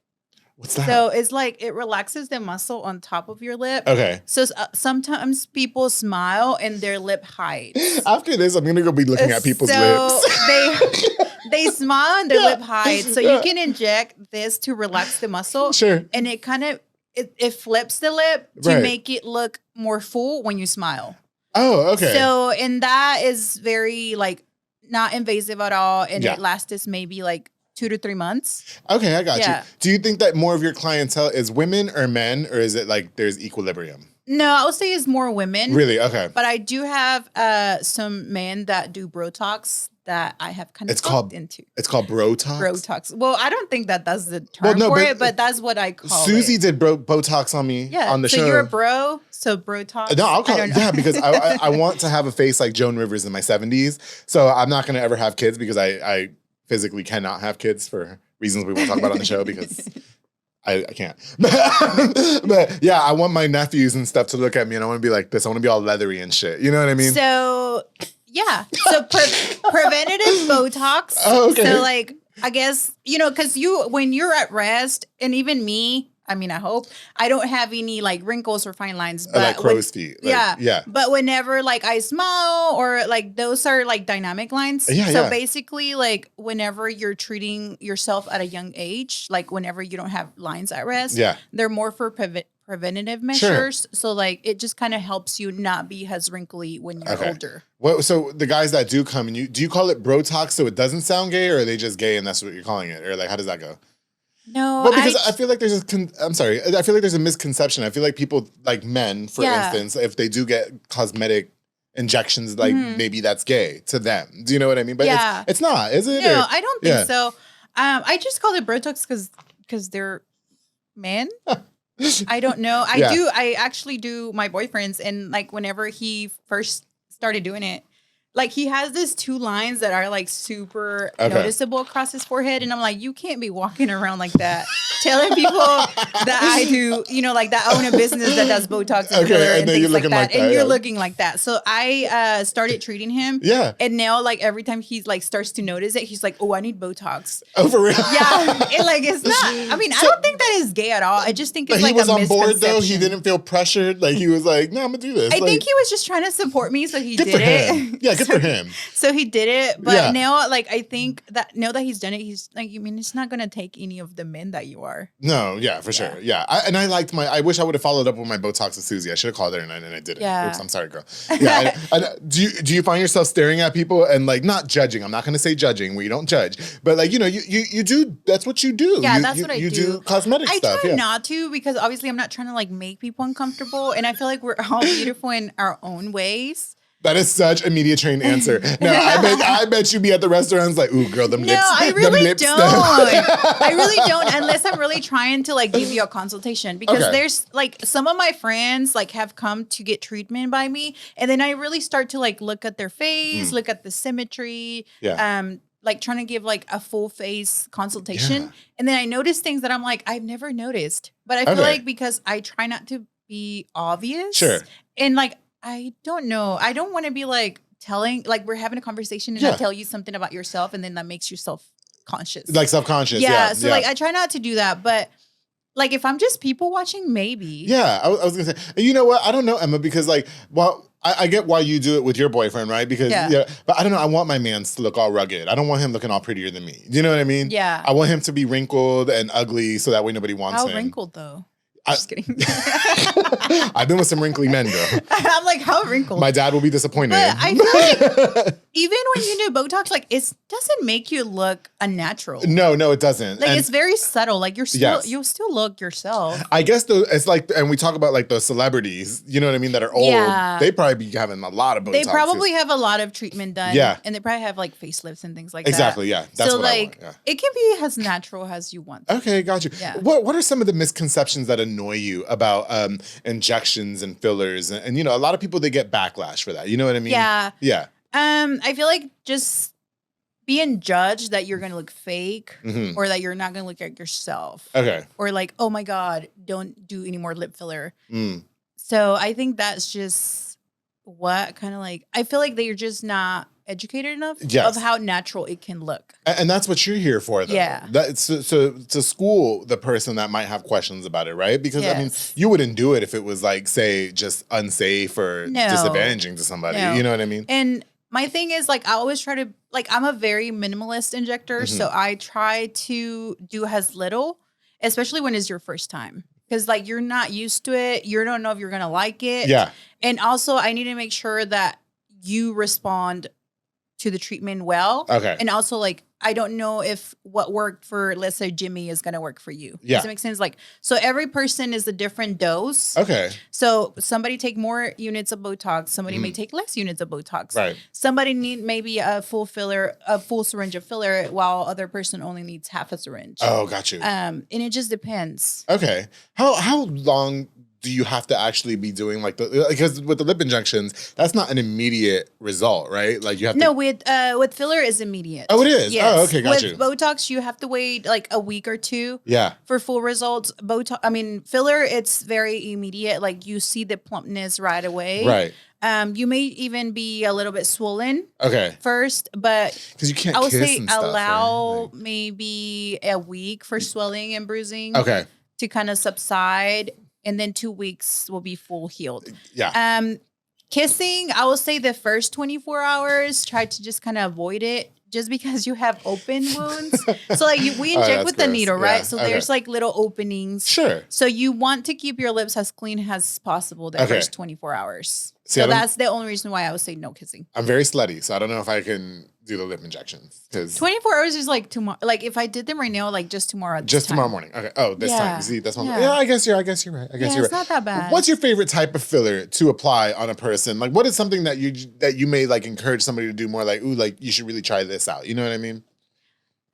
What's that? So it's like it relaxes the muscle on top of your lip. Okay. So sometimes people smile and their lip hides. After this, I'm going to go be looking at people's lips. They smile and their lip hides. So you can inject this to relax the muscle. Sure. And it kind of, it flips the lip to make it look more full when you smile. Oh, okay. So, and that is very like not invasive at all. And it lasts maybe like 2 to 3 months. Okay, I got you. Do you think that more of your clientele is women or men, or is it like there's equilibrium? No, I would say it's more women. Really? Okay. But I do have some men that do Botox that I have kind of looked into. It's called Botox? Botox. Well, I don't think that that's the term for it, but that's what I call Susie it. did Botox on me on the show. So you're a bro, so Botox. No, I'll call it, because I want to have a face like Joan Rivers in my 70s. So I'm not going to ever have kids because I physically cannot have kids for reasons we won't talk about on the show because I can't. But yeah, I want my nephews and stuff to look at me and I want to be like this. I want to be all leathery and shit. You know what I mean? So, yeah. So preventative Botox. Oh, okay. So like, I guess, because when you're at rest, and even me, I mean, I hope I don't have any like wrinkles or fine lines, but like crow's feet. Yeah. But whenever like I smile or like those are like dynamic lines. So basically like whenever you're treating yourself at a young age, like whenever you don't have lines at rest, they're more for preventative measures. So like it just kind of helps you not be as wrinkly when you're older. Well, so the guys that do come and do you call it Botox so it doesn't sound gay, or are they just gay and that's what you're calling it? Or like, how does that go? No, well, because I feel like there's I'm sorry. I feel like there's a misconception. I feel like people, like men, for instance, if they do get cosmetic injections, like maybe that's gay to them. Do you know what I mean? But it's not, is it? No, I don't think so. I just call it Botox because they're men. I don't know. I actually do my boyfriend's, and like whenever he first started doing it, like he has these 2 lines that are like super noticeable across his forehead. And I'm like, you can't be walking around like that. Telling people that I do, like that I own a business that does Botox and filler and things like that. And you're looking like that. So I started treating him. Yeah. And now like every time he's like starts to notice it, he's like, oh, I need Botox. Oh, for real? Yeah. And like, it's not, I mean, I don't think that is gay at all. I just think it's like a misconception. He was on board though? He didn't feel pressured? Like he was like, no, I'm gonna do this. I think he was just trying to support me. So he did it. Yeah, good for him. So he did it. But now, like, I think that now that he's done it, he's like, I mean, it's not going to take any of the men that you are. No, yeah, for sure. Yeah. I liked I wish I would have followed up with my Botox with Susie. I should have called her and I didn't. Yeah. Oops, I'm sorry, girl. Yeah. Do you find yourself staring at people and like not judging? I'm not going to say judging. We don't judge. But like, you do, that's what you do. Yeah, that's what I do. You do cosmetic stuff. I try not to because obviously I'm not trying to like make people uncomfortable. And I feel like we're all beautiful in our own ways. That is such a media trained answer. No, I bet you be at the restaurants like, ooh, girl, them lips. No, I really don't. I really don't, unless I'm really trying to like give you a consultation. Because there's like some of my friends like have come to get treatment by me, and then I really start to like look at their face, look at the symmetry, like trying to give like a full face consultation. Yeah. And then I notice things that I'm like, I've never noticed. But I feel like because I try not to be obvious. Sure. And like, I don't know. I don't want to be like telling, like we're having a conversation and I tell you something about yourself and then that makes you self-conscious. Like self-conscious. Yeah. So like I try not to do that. But like if I'm just people watching, maybe. Yeah. I was going to say, you know what? I don't know, Emma, because like, well, I get why you do it with your boyfriend, right? Because Yeah. but I don't know. I want my mans to look all rugged. I don't want him looking all prettier than me. Do you know what I mean? Yeah. I want him to be wrinkled and ugly, so that way nobody wants How him. wrinkled though? I- Just kidding. I've been with some wrinkly men, girl. I'm like, how wrinkled? My dad will be disappointed. But I feel like even when you do Botox, like it doesn't make you look unnatural. No, it doesn't. Like And it's very subtle. Like you'll still look yourself. I guess it's like, and we talk about like those celebrities, you know what I mean, that are old. Yeah. They probably be having a lot of Botox. They probably have a lot of treatment done. Yeah. And they probably have like facelifts and things like Exactly, that. yeah. That's so what I like want. it can be as natural as you want. Okay, got you. Yeah. What are some of the misconceptions that annoy you about injections and fillers? And you know, a lot of people, they get backlash for that. You know what I mean? Yeah. Yeah. I feel like just being judged that you're gonna look fake Mhm. or that you're not gonna look like yourself. Okay. Or like, oh my God, don't do any more lip filler. Mm. So I think that's just what kind of like, I feel like they're just not educated enough Yes. of how natural it can look. And that's what you're here for, though. Yeah. So to school the person that might have questions about it, right? Because I mean, Yes. you wouldn't do it if it was like, say, just unsafe or No. disadvantaging to somebody. No. You know what I mean? And my thing is like, I always try to, like, I'm a very minimalist injector. So I try to do as little, especially when it's your first time. Because like, you're not used to it. You don't know if you're going to like it. Yeah. And also I need to make sure that you respond to the treatment well. Okay. And also like, I don't know if what worked for, let's say, Jimmy is going to work for you. Yeah. Does it make sense? Like, so every person is a different dose. Okay. So somebody take more units of Botox. Somebody may take less units of Botox. Right. Somebody need maybe a full syringe of filler, while other person only needs half a syringe. Oh, got you. And it just depends. Okay. How long do you have to actually be doing like because with the lip injections, that's not an immediate result, right? Like you have No, to. with filler is immediate. Oh, it is? Yes. Oh, okay, got with you. Botox, you have to wait like a week or two. Yeah. For full results. Filler, it's very immediate. Like you see the plumpness right away. Right. You may even be a little bit swollen Okay. first, but Because you can't I would kiss say and stuff, allow right? maybe a week for swelling and bruising Okay. to kind of subside, and then 2 weeks will be full healed. Yeah. Kissing, I will say the first 24 hours, try to just kind of avoid it just because you have open wounds. So like we Oh, inject that's with the gross. needle, Yeah, right? So okay. there's like little openings. Sure. So you want to keep your lips as clean as possible the Okay. first 24 hours. See, I So don't- that's the only reason why I would say no kissing. I'm very slutty, so I don't know if I can do the lip injections. 'Cause 24 hours is like tomorrow. Like if I did them right now, like just tomorrow. at this just tomorrow time. morning. Okay. Oh, this time. Yeah. You see, that's one. Yeah. Yeah, I guess you're right. I guess Yeah, you're it's right. not that bad. What's your favorite type of filler to apply on a person? Like, what is something that you may like encourage somebody to do more? Like, ooh, like you should really try this out. You know what I mean?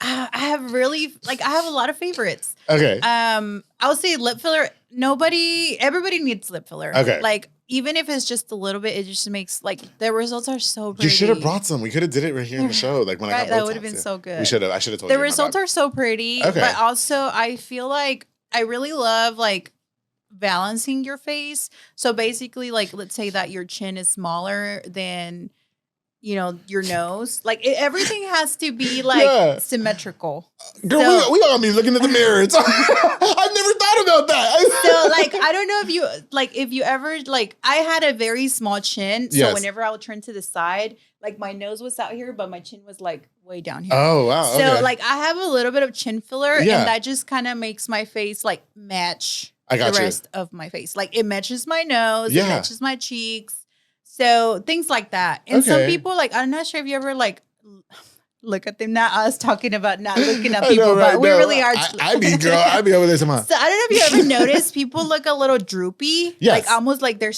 I have a lot of favorites. Okay. I would say lip filler. Everybody needs lip filler. Okay. Like even if it's just a little bit, it just makes like the results are so pretty. You should have brought some. We could have did it right here in the show. Like when I Right, got that Botox, would have been yeah. so good. We should have. I should have told The you. my results bad. are so pretty. Okay. But also I feel like I really love like balancing your face. So basically like let's say that your chin is smaller than your nose. Like everything has to be like Yeah. symmetrical. Girl, So- we all be looking at the mirror. I've never thought about that. So like I don't know if you ever like I had a very small chin. So Yes. whenever I would turn to the side, like my nose was out here, but my chin was like way down here. Oh wow. So Okay. like I have a little bit of chin filler, Yeah. and that just kind of makes my face like match I got the you. rest of my face. Like it matches my nose, Yeah. it matches my cheeks. So things like that. And some Okay. people like I'm not sure if you ever like look at them. Not us talking about not looking at I people, know, right? but we No, really are. I be girl. I be over there tomorrow. So I don't know if you ever noticed people look a little droopy. Yes. Like almost like they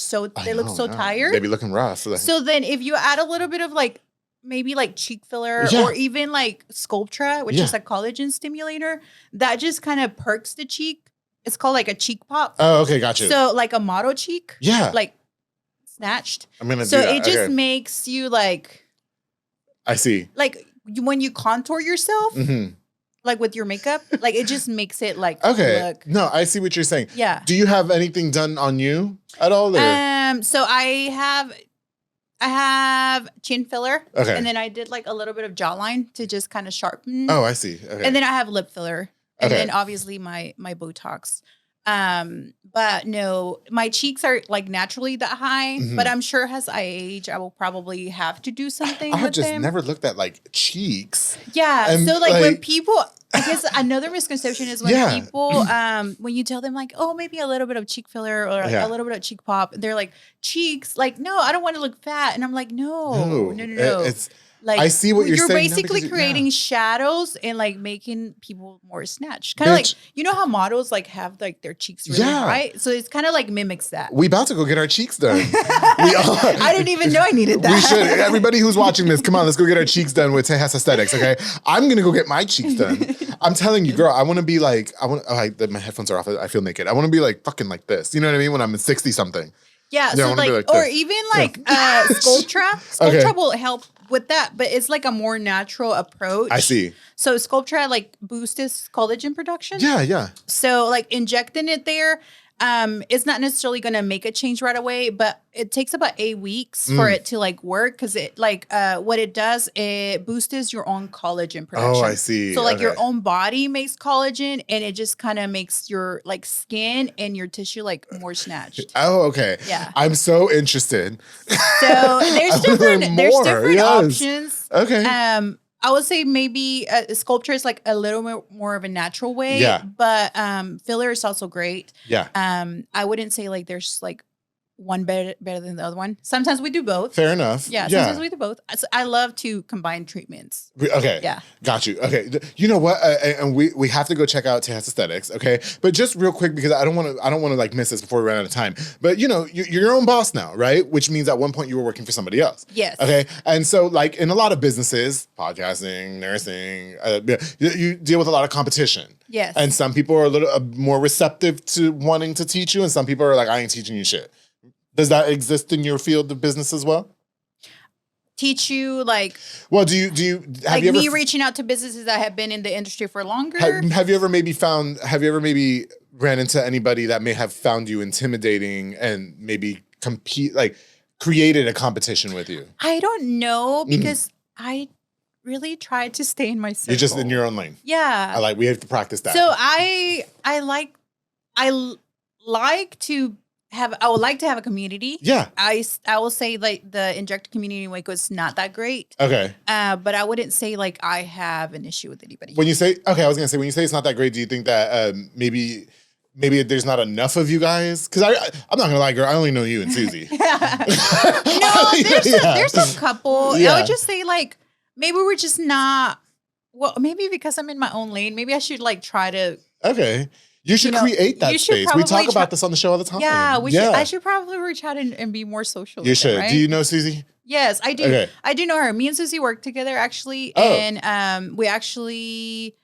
look so tired. They be looking rough. Like, So then if you add a little bit of like maybe like cheek filler Yeah. or even like Sculptra, which Yeah. is a collagen stimulator, that just kind of perks the cheek. It's called like a cheek pop. oh, okay, got you. So like a model cheek. Yeah. Like snatched. I'm gonna So do that. it just Okay. makes you like I see. when you contour yourself, hmm like with your makeup, like it just makes it like Okay. look. No, I see what you're saying. Yeah. Do you have anything done on you at all? Or? So I have chin filler. Okay. And then I did like a little bit of jawline to just kind of sharpen. Oh, I see. Okay. And then I have lip filler. And Okay. then obviously my Botox. But no, my cheeks are like naturally that high, but I'm sure as I age, I will probably have to do something I've with just them. never looked at like cheeks. Yeah. And, So like when like- people, I guess another misconception is when Yeah. people, when you tell them like, oh, maybe a little bit of cheek filler or Yeah. a little bit of cheek pop, they're like, cheeks, like, no, I don't want to look fat. And I'm like, no. It's Like, I see what you're saying now basically because creating shadows and like making people more snatched. Kind of like, Bitch. you know how models like have like their cheeks really high? So it's kind of like mimics that. we about to go get our cheeks done. We are. I didn't even know I needed that. We should. Everybody who's watching this, come on, let's go get our cheeks done with Tejas Aesthetics, okay? I'm gonna go get my cheeks done. I'm telling you, girl, I want to be like, my headphones are off. I feel naked. I want to be like fucking like this. You know what I mean? When I'm 60 something. Yeah, I so wanna like, be like or this. even like Sculptra. Sculptra Okay. will help with that, but it's like a more natural approach. I see. So Sculptra like boosts collagen production. Yeah. So like injecting it there, it's not necessarily going to make a change right away, but it takes about 8 weeks for it to like work because it like what it does, it boosts your own collagen production. Oh, I see. So like your Okay. own body makes collagen, and it just kind of makes your like skin and your tissue like more snatched. Oh, okay. Yeah. I'm so interested. So there's I wanna learn different more, yes. options. Okay. I would say maybe sculpture is like a little more of a natural way. Yeah. But filler is also great. Yeah. I wouldn't say like there's like one better than the other one. Sometimes we do both. Fair enough. Yeah, sometimes we do both. I love to combine treatments. Okay. Yeah. Got you. Okay. You know what? And we have to go check out Tejas Aesthetics. Okay. But just real quick, because I don't want to like miss this before we run out of time. But you know, you're your own boss now, right? Which means at one point you were working for somebody else. Yes. Okay. And so like in a lot of businesses, podcasting, nursing, you deal with a lot of competition. Yes. And some people are a little more receptive to wanting to teach you, and some people are like, I ain't teaching you shit. Does that exist in your field of business as well? Teach you like Well, do you have like you ever me reaching out to businesses that have been in the industry for longer? have you ever maybe ran into anybody that may have found you intimidating and maybe created a competition with you? I don't know because I really try to stay in my circle. You're just in your own lane. Yeah. We have to practice that. So I would like to have a community. Yeah. I will say like the injector community in Waco is not that great. Okay. But I wouldn't say like I have an issue with anybody. When you say I was gonna say when you say it's not that great, do you think that maybe there's not enough of you guys? Because I'm not gonna lie, girl, I only know you and Susie. There's a couple. Yeah. I would just say like maybe we're just not. Well, maybe because I'm in my own lane. Maybe I should like try to. Okay. You should create that you should space. We probably talk about this on the show all the time. Yeah, I should probably reach out and be more social. You with should. them, right? Do you know Susie? Yes, I do. Okay. I do know her. Me and Susie work together actually, Oh. and we actually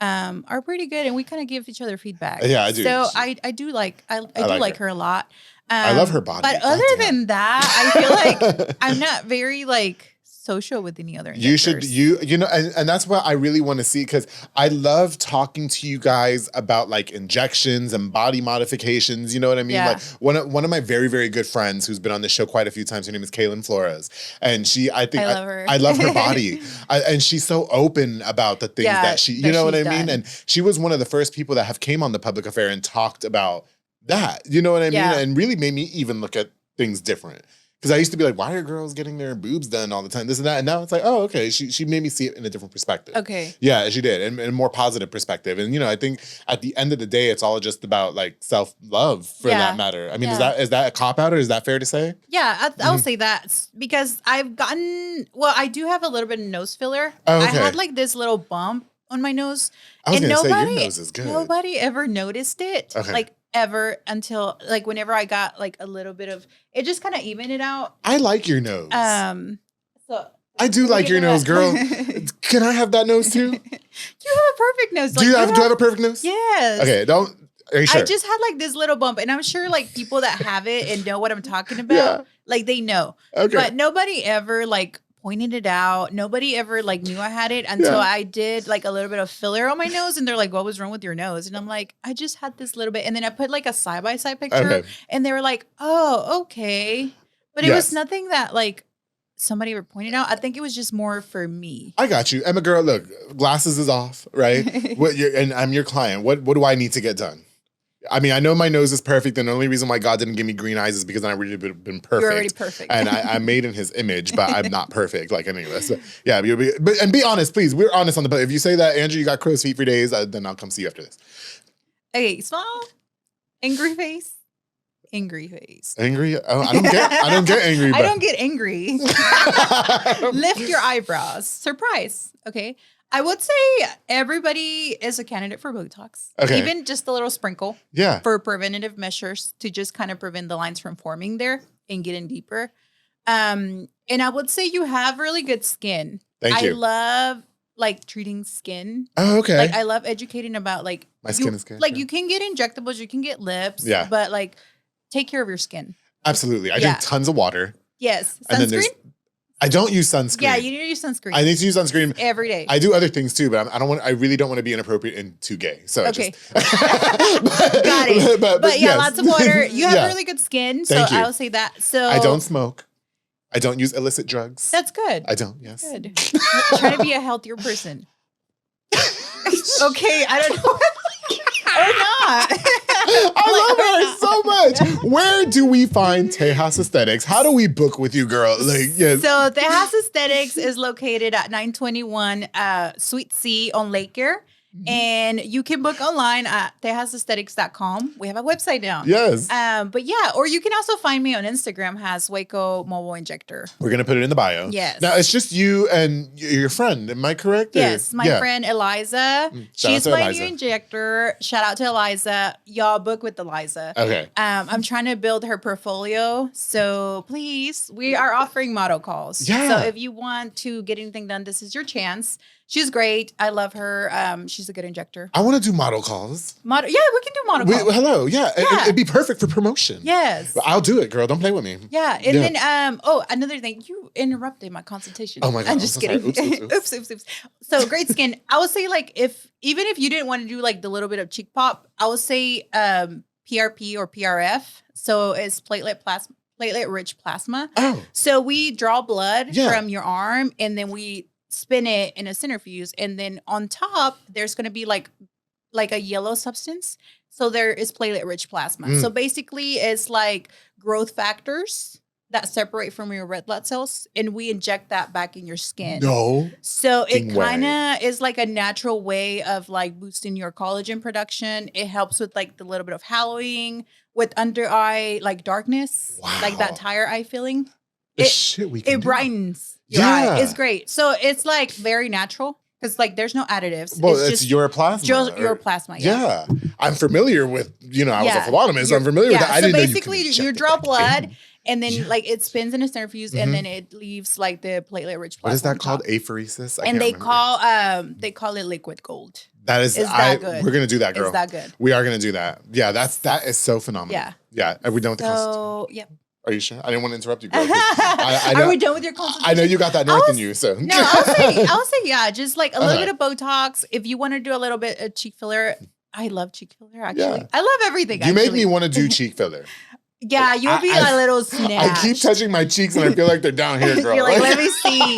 are pretty good, and we kind of give each other feedback. Yeah, I do. So I do like her a lot. I love her body. But other than that, I feel like I'm not very like social with any other. You should, injectors. you know, and that's what I really want to see, because I love talking to you guys about like injections and body modifications. You know what I mean? Yeah. Like one of my very, very good friends who's been on this show quite a few times. Her name is Kaylin Flores, and I love her. I love her body, and she's so open about the things that she, you know what I mean? And she was one of the first people that have came on the Public Affair and talked about that. You know what I mean? Yeah. And really made me even look at things different. Because I used to be like, why are girls getting their boobs done all the time? This and that. And now it's like, oh, okay. She made me see it in a different perspective. Okay. Yeah, she did. And a more positive perspective. And, you know, I think at the end of the day, it's all just about like self-love for that matter. I mean, is that a cop-out, or is that fair to say? Yeah, I'll say that because I do have a little bit of nose filler. Oh, okay. I had like this little bump on my nose. I was going to say, your nose is good. Nobody ever noticed it. Okay. Like ever until like whenever I got like a little bit of it, just kind of evened it out. I like your nose. So I do like your nose, girl. Can I have that nose too? You have a perfect nose. Do you have a perfect nose? Yes. Okay, are you sure? I just had like this little bump, and I'm sure like people that have it and know what I'm talking about, like they know. Okay. But nobody ever like pointed it out. Nobody ever like knew I had it until I did like a little bit of filler on my nose, and they're like, "What was wrong with your nose?" And I'm like, "I just had this little bit." And then I put like a side-by-side picture, and they were like, "Oh, okay." But it was nothing that like somebody ever pointed out. I think it was just more for me. I got you. Emma, girl, look, glasses is off, right? And I'm your client. What do I need to get done? I mean, I know my nose is perfect, and the only reason why God didn't give me green eyes is because I really been perfect. You're already perfect. And I'm made in his image, but I'm not perfect like any of us. So, yeah, and be honest, please. We're honest on the, if you say that, Andrew, you got crow's feet for days, then I'll come see you after this. Okay, smile. Angry face. Angry face. Angry? Oh, I don't get angry. I don't get angry. Lift your eyebrows. Surprise. Okay. I would say everybody is a candidate for Botox. Okay. Even just a little sprinkle. Yeah. For preventative measures to just kind of prevent the lines from forming there and getting deeper. And I would say you have really good skin. Thank you. I love like treating skin. Oh, okay. Like I love educating about like my skin is good. Like you can get injectables, you can get lips. Yeah. But like take care of your skin. Absolutely. I drink tons of water. Yes. And then I don't use sunscreen. Yeah, you need to use sunscreen. I need to use sunscreen every day. I do other things too, but I really don't want to be inappropriate and too gay. So okay. Got it. But yeah, yes. lots of water. You have really good skin. So Thank you. I'll say that. So I don't smoke. I don't use illicit drugs. That's good. I don't, yes. Good. Try to be a healthier person. Okay, I don't know. Or not. I love her so much. Where do we find Tejas Aesthetics? How do we book with you, girl? Like, yes. So Tejas Aesthetics is located at 921 Suite C on Lake Air. And you can book online at tejasaesthetics.com. We have a website now. Yes. But yeah, or you can also find me on Instagram as Waco Mobile Injector. We're going to put it in the bio. Yes. Now, it's just you and your friend. Am I correct? Yes, my friend Eliza. She's my Eliza. new injector. Shout out to Eliza. Y'all book with Eliza. Okay. I'm trying to build her portfolio. So please, we are offering model calls. Yeah. So if you want to get anything done, this is your chance. She's great. I love her. She's a good injector. I want to do model calls. Yeah, we can do model calls. Hello. Yeah. It'd be perfect for promotion. Yes. I'll do it, girl. Don't play with me. Yeah. And then, another thing, you interrupted my consultation. Oh my God. I'm just kidding. Oops. So great skin. I would say like even if you didn't want to do like the little bit of cheek pop, I would say PRP or PRF. So it's platelet-rich plasma. Oh. So we draw blood from your arm and then we spin it in a centrifuge, and then on top there's going to be like a yellow substance. So there is platelet-rich plasma. So basically, it's like growth factors that separate from your red blood cells, and we inject that back in your skin. No. So it kind of is like a natural way of like boosting your collagen production. It helps with like the little bit of hallowing, with under eye like darkness, like that tire eye feeling. It brightens your eye. It's great. So it's like very natural because like there's no additives. Well, it's just your plasma. Your plasma. Yeah. I'm familiar with, I was a phlebotomist, so I'm familiar with that. I didn't know basically you draw blood and then like it spins in a centrifuge and then it leaves like the platelet-rich plasma. What is that called? Apheresis? And they call it liquid gold. That is that good. We're gonna do that, girl. Is that good? We are gonna do that. Yeah, that is so phenomenal. Yeah. Yeah. Are we done with the consultation? Yeah. Are you sure? I didn't want to interrupt you, girl. Are we done with your consultation? I know you got that north in you, so. No, I'll say yeah, just like a little bit of Botox. If you want to do a little bit of cheek filler, I love cheek filler, actually. Yeah. I love everything, You make me want to do cheek filler. Yeah, you'll be a little snatched. I keep touching my cheeks and I feel like they're down here, girl. You're like, let me see.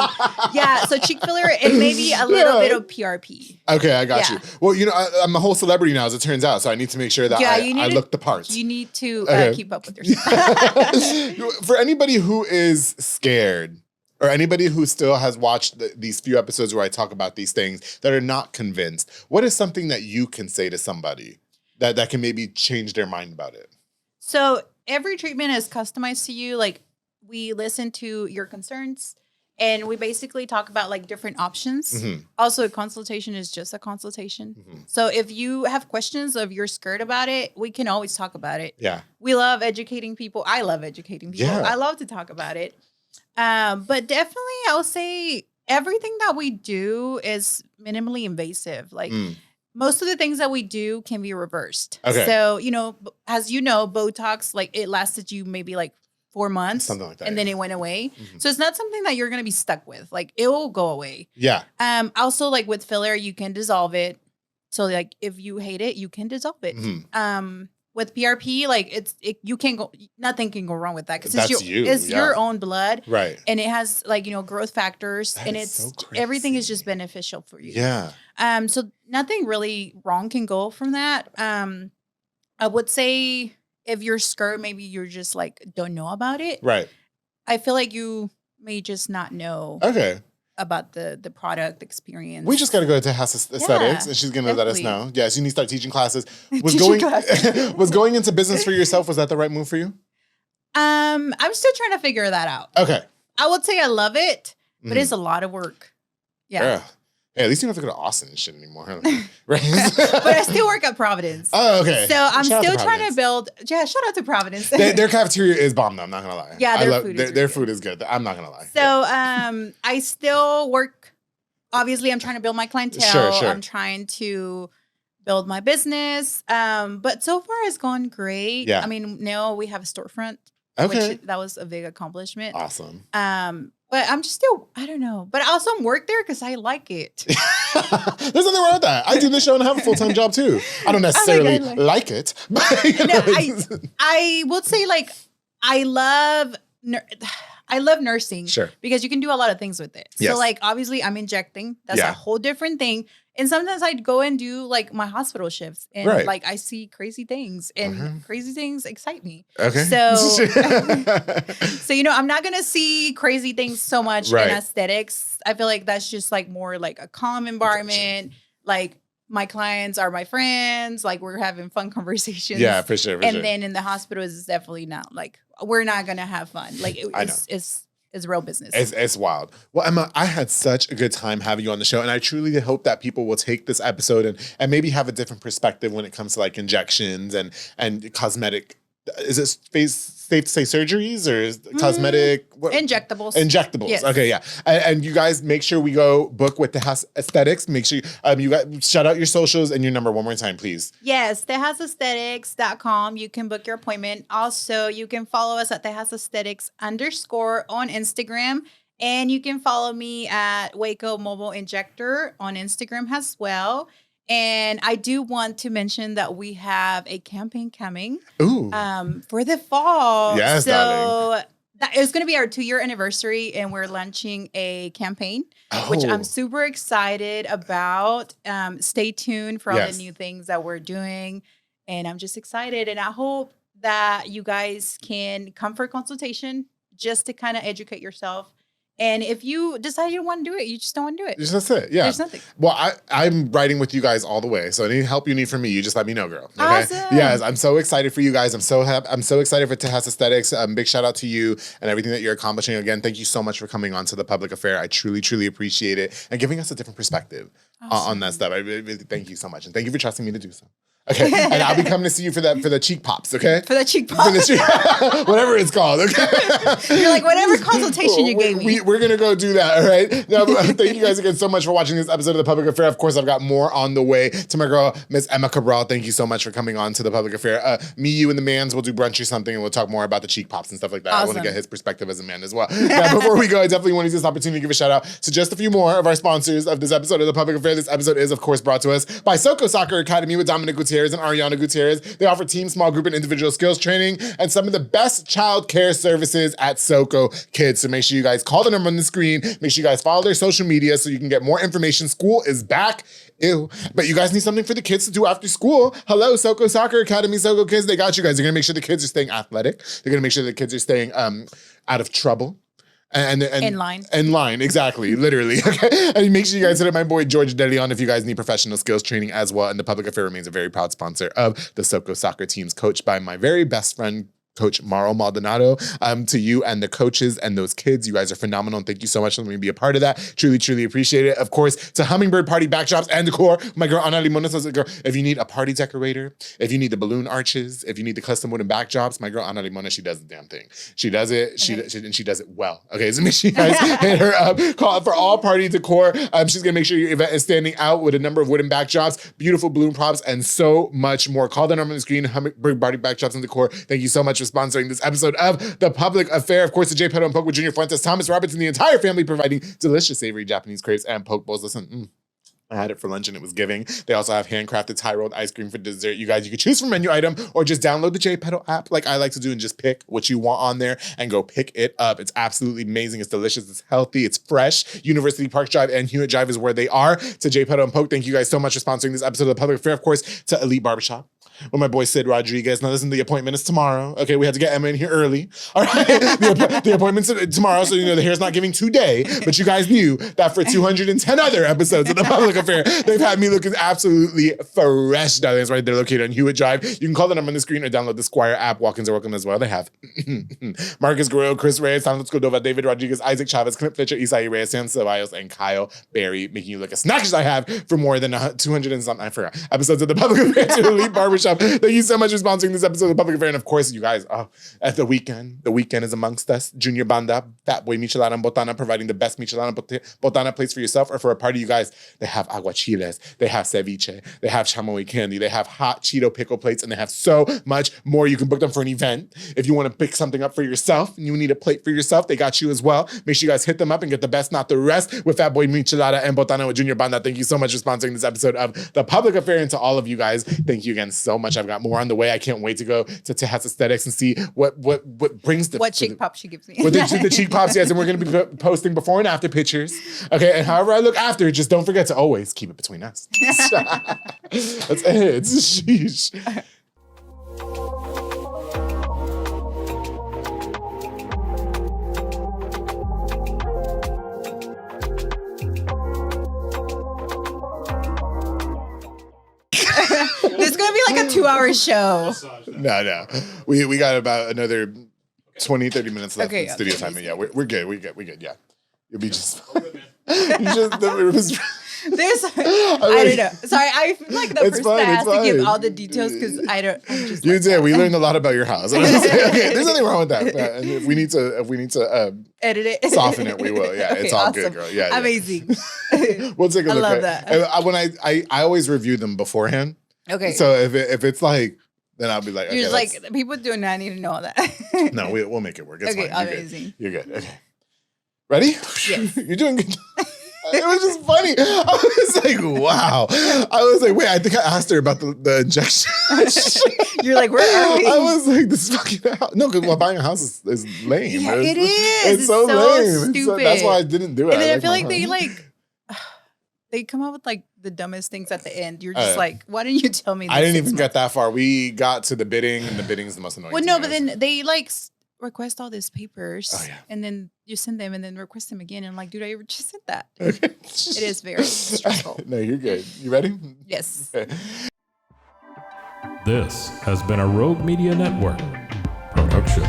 Yeah, so cheek filler and maybe a little bit of PRP. Okay, I got you. Well, I'm a whole celebrity now, as it turns out, so I need to make sure that I look the part. You need to keep up with yourself. For anybody who is scared, or anybody who still has watched these few episodes where I talk about these things that are not convinced, what is something that you can say to somebody that can maybe change their mind about it? So every treatment is customized to you. Like we listen to your concerns and we basically talk about like different options. Mm-hmm. Also, a consultation is just a consultation. Mm-hmm. So if you have questions, if you're scared about it, we can always talk about it. Yeah. We love educating people. I love educating people. Yeah. I love to talk about it. But definitely I'll say everything that we do is minimally invasive. Like most of the things that we do can be reversed. Okay. So, as you know, Botox, like it lasted you maybe like 4 months. Something like that. And then it went away. Mm-hmm. So it's not something that you're going to be stuck with. Like it will go away. Yeah. Also like with filler, you can dissolve it. So like if you hate it, you can dissolve it. Mm-hmm. With PRP, like you can't go, nothing can go wrong with that because it's your own blood, right? And it has like growth factors, and it's so everything is just beneficial for you. Yeah. So nothing really wrong can go from that. I would say if your skirt, maybe you're just like don't know about it. Right. I feel like you may just not know Okay. about the product experience. We just got to go to Tejas Aesthetics, Yeah, and she's going to let us know. definitely. Yes, you need to start teaching classes. Was Teaching going classes. was going into business for yourself, was that the right move for you? I'm still trying to figure that out. Okay. I would say I love it, but Mhm. it's a lot of work. Yeah. Girl. Hey, at least you don't have to go to Austin and shit anymore. Huh? Right? But I still work at Providence. Oh, okay. So I'm Shout out still to trying to Providence. build. Yeah, shout out to Providence. Their cafeteria is bomb, though. I'm not gonna lie. Yeah, I their love food is their, really their good. food is good. I'm not gonna lie. So I still work. Obviously, I'm trying to build my clientele. Sure. I'm trying to build my business. But so far it's gone great. Yeah. I mean, now we have a storefront. Okay. Which that was a big accomplishment. Awesome. But I'm just still, I don't know. But I also work there because I like it. There's nothing wrong with that. I do this show and I have a full-time job too. I don't necessarily God, like it. But, No, I would say like I love nursing. Sure. Because you can do a lot of things with it. Yes. So like obviously I'm injecting. That's Yeah. a whole different thing. And sometimes I'd go and do like my hospital shifts and Right. like I see crazy things and crazy things excite me. Okay. So so I'm not gonna see crazy things so much Right. in aesthetics. I feel like that's just like more like a calm environment. Like my clients are my friends. Like we're having fun conversations. Yeah, for sure. And then in the hospital is definitely not like we're not gonna have fun. Like I know. it's real business. It's wild. Well, Emma, I had such a good time having you on the show, and I truly hope that people will take this episode and maybe have a different perspective when it comes to like injections and cosmetic. Is it safe to say surgeries or is cosmetic? What? Injectables. Injectables. Yes. Okay, yeah. And you guys make sure we go book with Tejas Aesthetics. Make sure you guys shout out your socials and your number one more time, please. Yes, TejasAesthetics.com. You can book your appointment. Also, you can follow us at TejasAesthetics_ on Instagram. And you can follow me at Waco Mobile Injector on Instagram as well. And I do want to mention that we have a campaign coming Ooh. for the fall. Yes, so darling. that is going to be our 2-year anniversary, and we're launching a campaign, which I'm Oh. super excited about. Stay tuned for all Yes. the new things that we're doing, and I'm just excited. And I hope that you guys can come for a consultation just to kind of educate yourself. And if you decide you don't want to do it, you just don't want to do it. That's it. Yeah. There's nothing. Well, I'm riding with you guys all the way. So any help you need from me, you just let me know, girl. Okay. Awesome. Yes, I'm so excited for you guys. I'm so excited for Tejas Aesthetics. Big shout out to you and everything that you're accomplishing. Again, thank you so much for coming on to the Public Affair. I truly, truly appreciate it and giving us a different perspective on that stuff. I really thank you so much, and thank you for trusting me to do so. Okay, and I'll be coming to see you for the cheek pops. Okay, For the cheek For pop. the whatever it's called. Okay, You're like, whatever consultation you gave me. We're gonna go do that. All right. Now, thank you guys again so much for watching this episode of the Public Affair. Of course, I've got more on the way. To my girl, Miss Emma Cabral, thank you so much for coming on to the Public Affair. Me, you, and the mans will do brunch or something, and we'll talk more about the cheek pops and stuff like that. I want to Awesome. get his perspective as a man as well. Now, before we go, I definitely want to use this opportunity to give a shout out to just a few more of our sponsors of this episode of the Public Affair. This episode is, of course, brought to us by Soko Soccer Academy with Dominic Gutierrez and Ariana Gutierrez. They offer team, small group, and individual skills training and some of the best child care services at Soko Kids. So make sure you guys call the number on the screen. Make sure you guys follow their social media so you can get more information. School is back. Ew. But you guys need something for the kids to do after school. Hello, Soko Soccer Academy, Soko Kids. They got you guys. They're going to make sure the kids are staying athletic. They're going to make sure the kids are staying out of trouble. And In line. In line, exactly, literally. Okay. And make sure you guys hit up my boy George DeLeon if you guys need professional skills training as well. And the Public Affair remains a very proud sponsor of the Soko soccer teams, coached by my very best friend, Coach Mauro Maldonado. To you and the coaches and those kids, you guys are phenomenal. And thank you so much for letting me be a part of that. Truly, truly appreciate it. Of course, to Hummingbird Party Backdrops and Decor. My girl Ana Limona says, girl, if you need a party decorator, if you need the balloon arches, if you need the custom wooden backdrops, my girl Ana Limona, she does the damn thing. She does it. And she does it well. Okay, so make sure you guys hit her up. Call for all party decor. She's gonna make sure your event is standing out with a number of wooden backdrops, beautiful balloon props, and so much more. Call the number on the screen. Hummingbird Party Backdrops and Decor. Thank you so much for sponsoring this episode of The Public Affair. Of course, the J. Pedo and Poke with Junior Fuentes, Thomas Roberts, and the entire family providing delicious savory Japanese crepes and poke bowls. Listen, I had it for lunch and it was giving. They also have handcrafted Thai rolled ice cream for dessert. You guys, you can choose from menu item or just download the J Pedo app like I like to do and just pick what you want on there and go pick it up. It's absolutely amazing. It's delicious. It's healthy. It's fresh. University Park Drive and Hewitt Drive is where they are. To J Pedo and Poke, thank you guys so much for sponsoring this episode of The Public Affair. Of course, to Elite Barbershop. with my boy Sid Rodriguez. Now listen, the appointment is tomorrow. Okay, we had to get Emma in here early. All right, the appointment's tomorrow, so the hair's not giving today. But you guys knew that for 210 other episodes of The Public Affair, they've had me looking absolutely fresh, darlings. Right, they're located on Hewitt Drive. You can call the number on the screen or download the Squire app. Walk-ins are welcome as well. They have Marcus Guerrero, Chris Reyes, Santos Cordova, David Rodriguez, Isaac Chavez, Clint Fletcher, Isai Reyes, Sam Ceballos, and Kyle Berry, making you look as snatched as I have for more than 200 and something, I forgot, episodes of The Public Affair to Elite Barbershop. Thank you so much for sponsoring this episode of The Public Affair. And of course, you guys, at the weekend is amongst us. Junior Banda, Fat Boy Michelada and Botana, providing the best Michelada and Botana place for yourself or for a party, you guys. They have aguachiles, they have ceviche, they have chamoy candy, they have hot Cheeto pickle plates, and they have so much more. You can book them for an event. If you want to pick something up for yourself and you need a plate for yourself, they got you as well. Make sure you guys hit them up and get the best, not the rest, with Fat Boy Michelada and Botana with Junior Banda. Thank you so much for sponsoring this episode of The Public Affair. And to all of you guys, thank you again so much. I've got more on the way. I can't wait to go to Tejas Aesthetics and see what brings the cheek pop she gives me. What the cheek pops, yes, and we're going to be posting before and after pictures. Okay, and however I look after, just don't forget to always keep it between us. That's it. Sheesh. This is gonna be like a 2-hour show. No. We got about another 20, 30 minutes left Okay, in studio okay. time. Yeah, we're good. We good. Yeah. You'll be just There's, I don't know. Sorry, I feel like the It's person fine, that has it's to give fine. all the details because I'm just You like did. that. We learned a lot about your house. Okay, there's nothing wrong with that. And if we need to Edit it. soften it, we will. Yeah, Okay, it's all awesome. good, girl. Yeah. Amazing. We'll take a I look love at that. And when I always review them beforehand. Okay. So if it's like, then I'll be like, okay, You're just like, people do not need to know that. no, we'll make it work. It's Okay, fine. amazing. You're good. Okay. Ready? Yes. You're doing good. It was just funny. I was like, wow. I was like, wait, I think I asked her about the injection. You're like, where are we? I was like, this fucking house. No, because buying a house is lame. Yeah, it is. It's so lame. Stupid. That's why I didn't do it. And then I feel my like house. they come up with like the dumbest things at the end. You're just like, why didn't you tell me this? I didn't 6 even get months? that far. We got to the bidding, and the bidding is the most annoying. Well, to no, me. but then they like request all these papers, Oh, yeah. and then you send them, and then request them again. And I'm like, dude, I just said that. Okay. It is very stressful. No, you're good. You ready? Yes. Okay. This has been a Rogue Media Network production.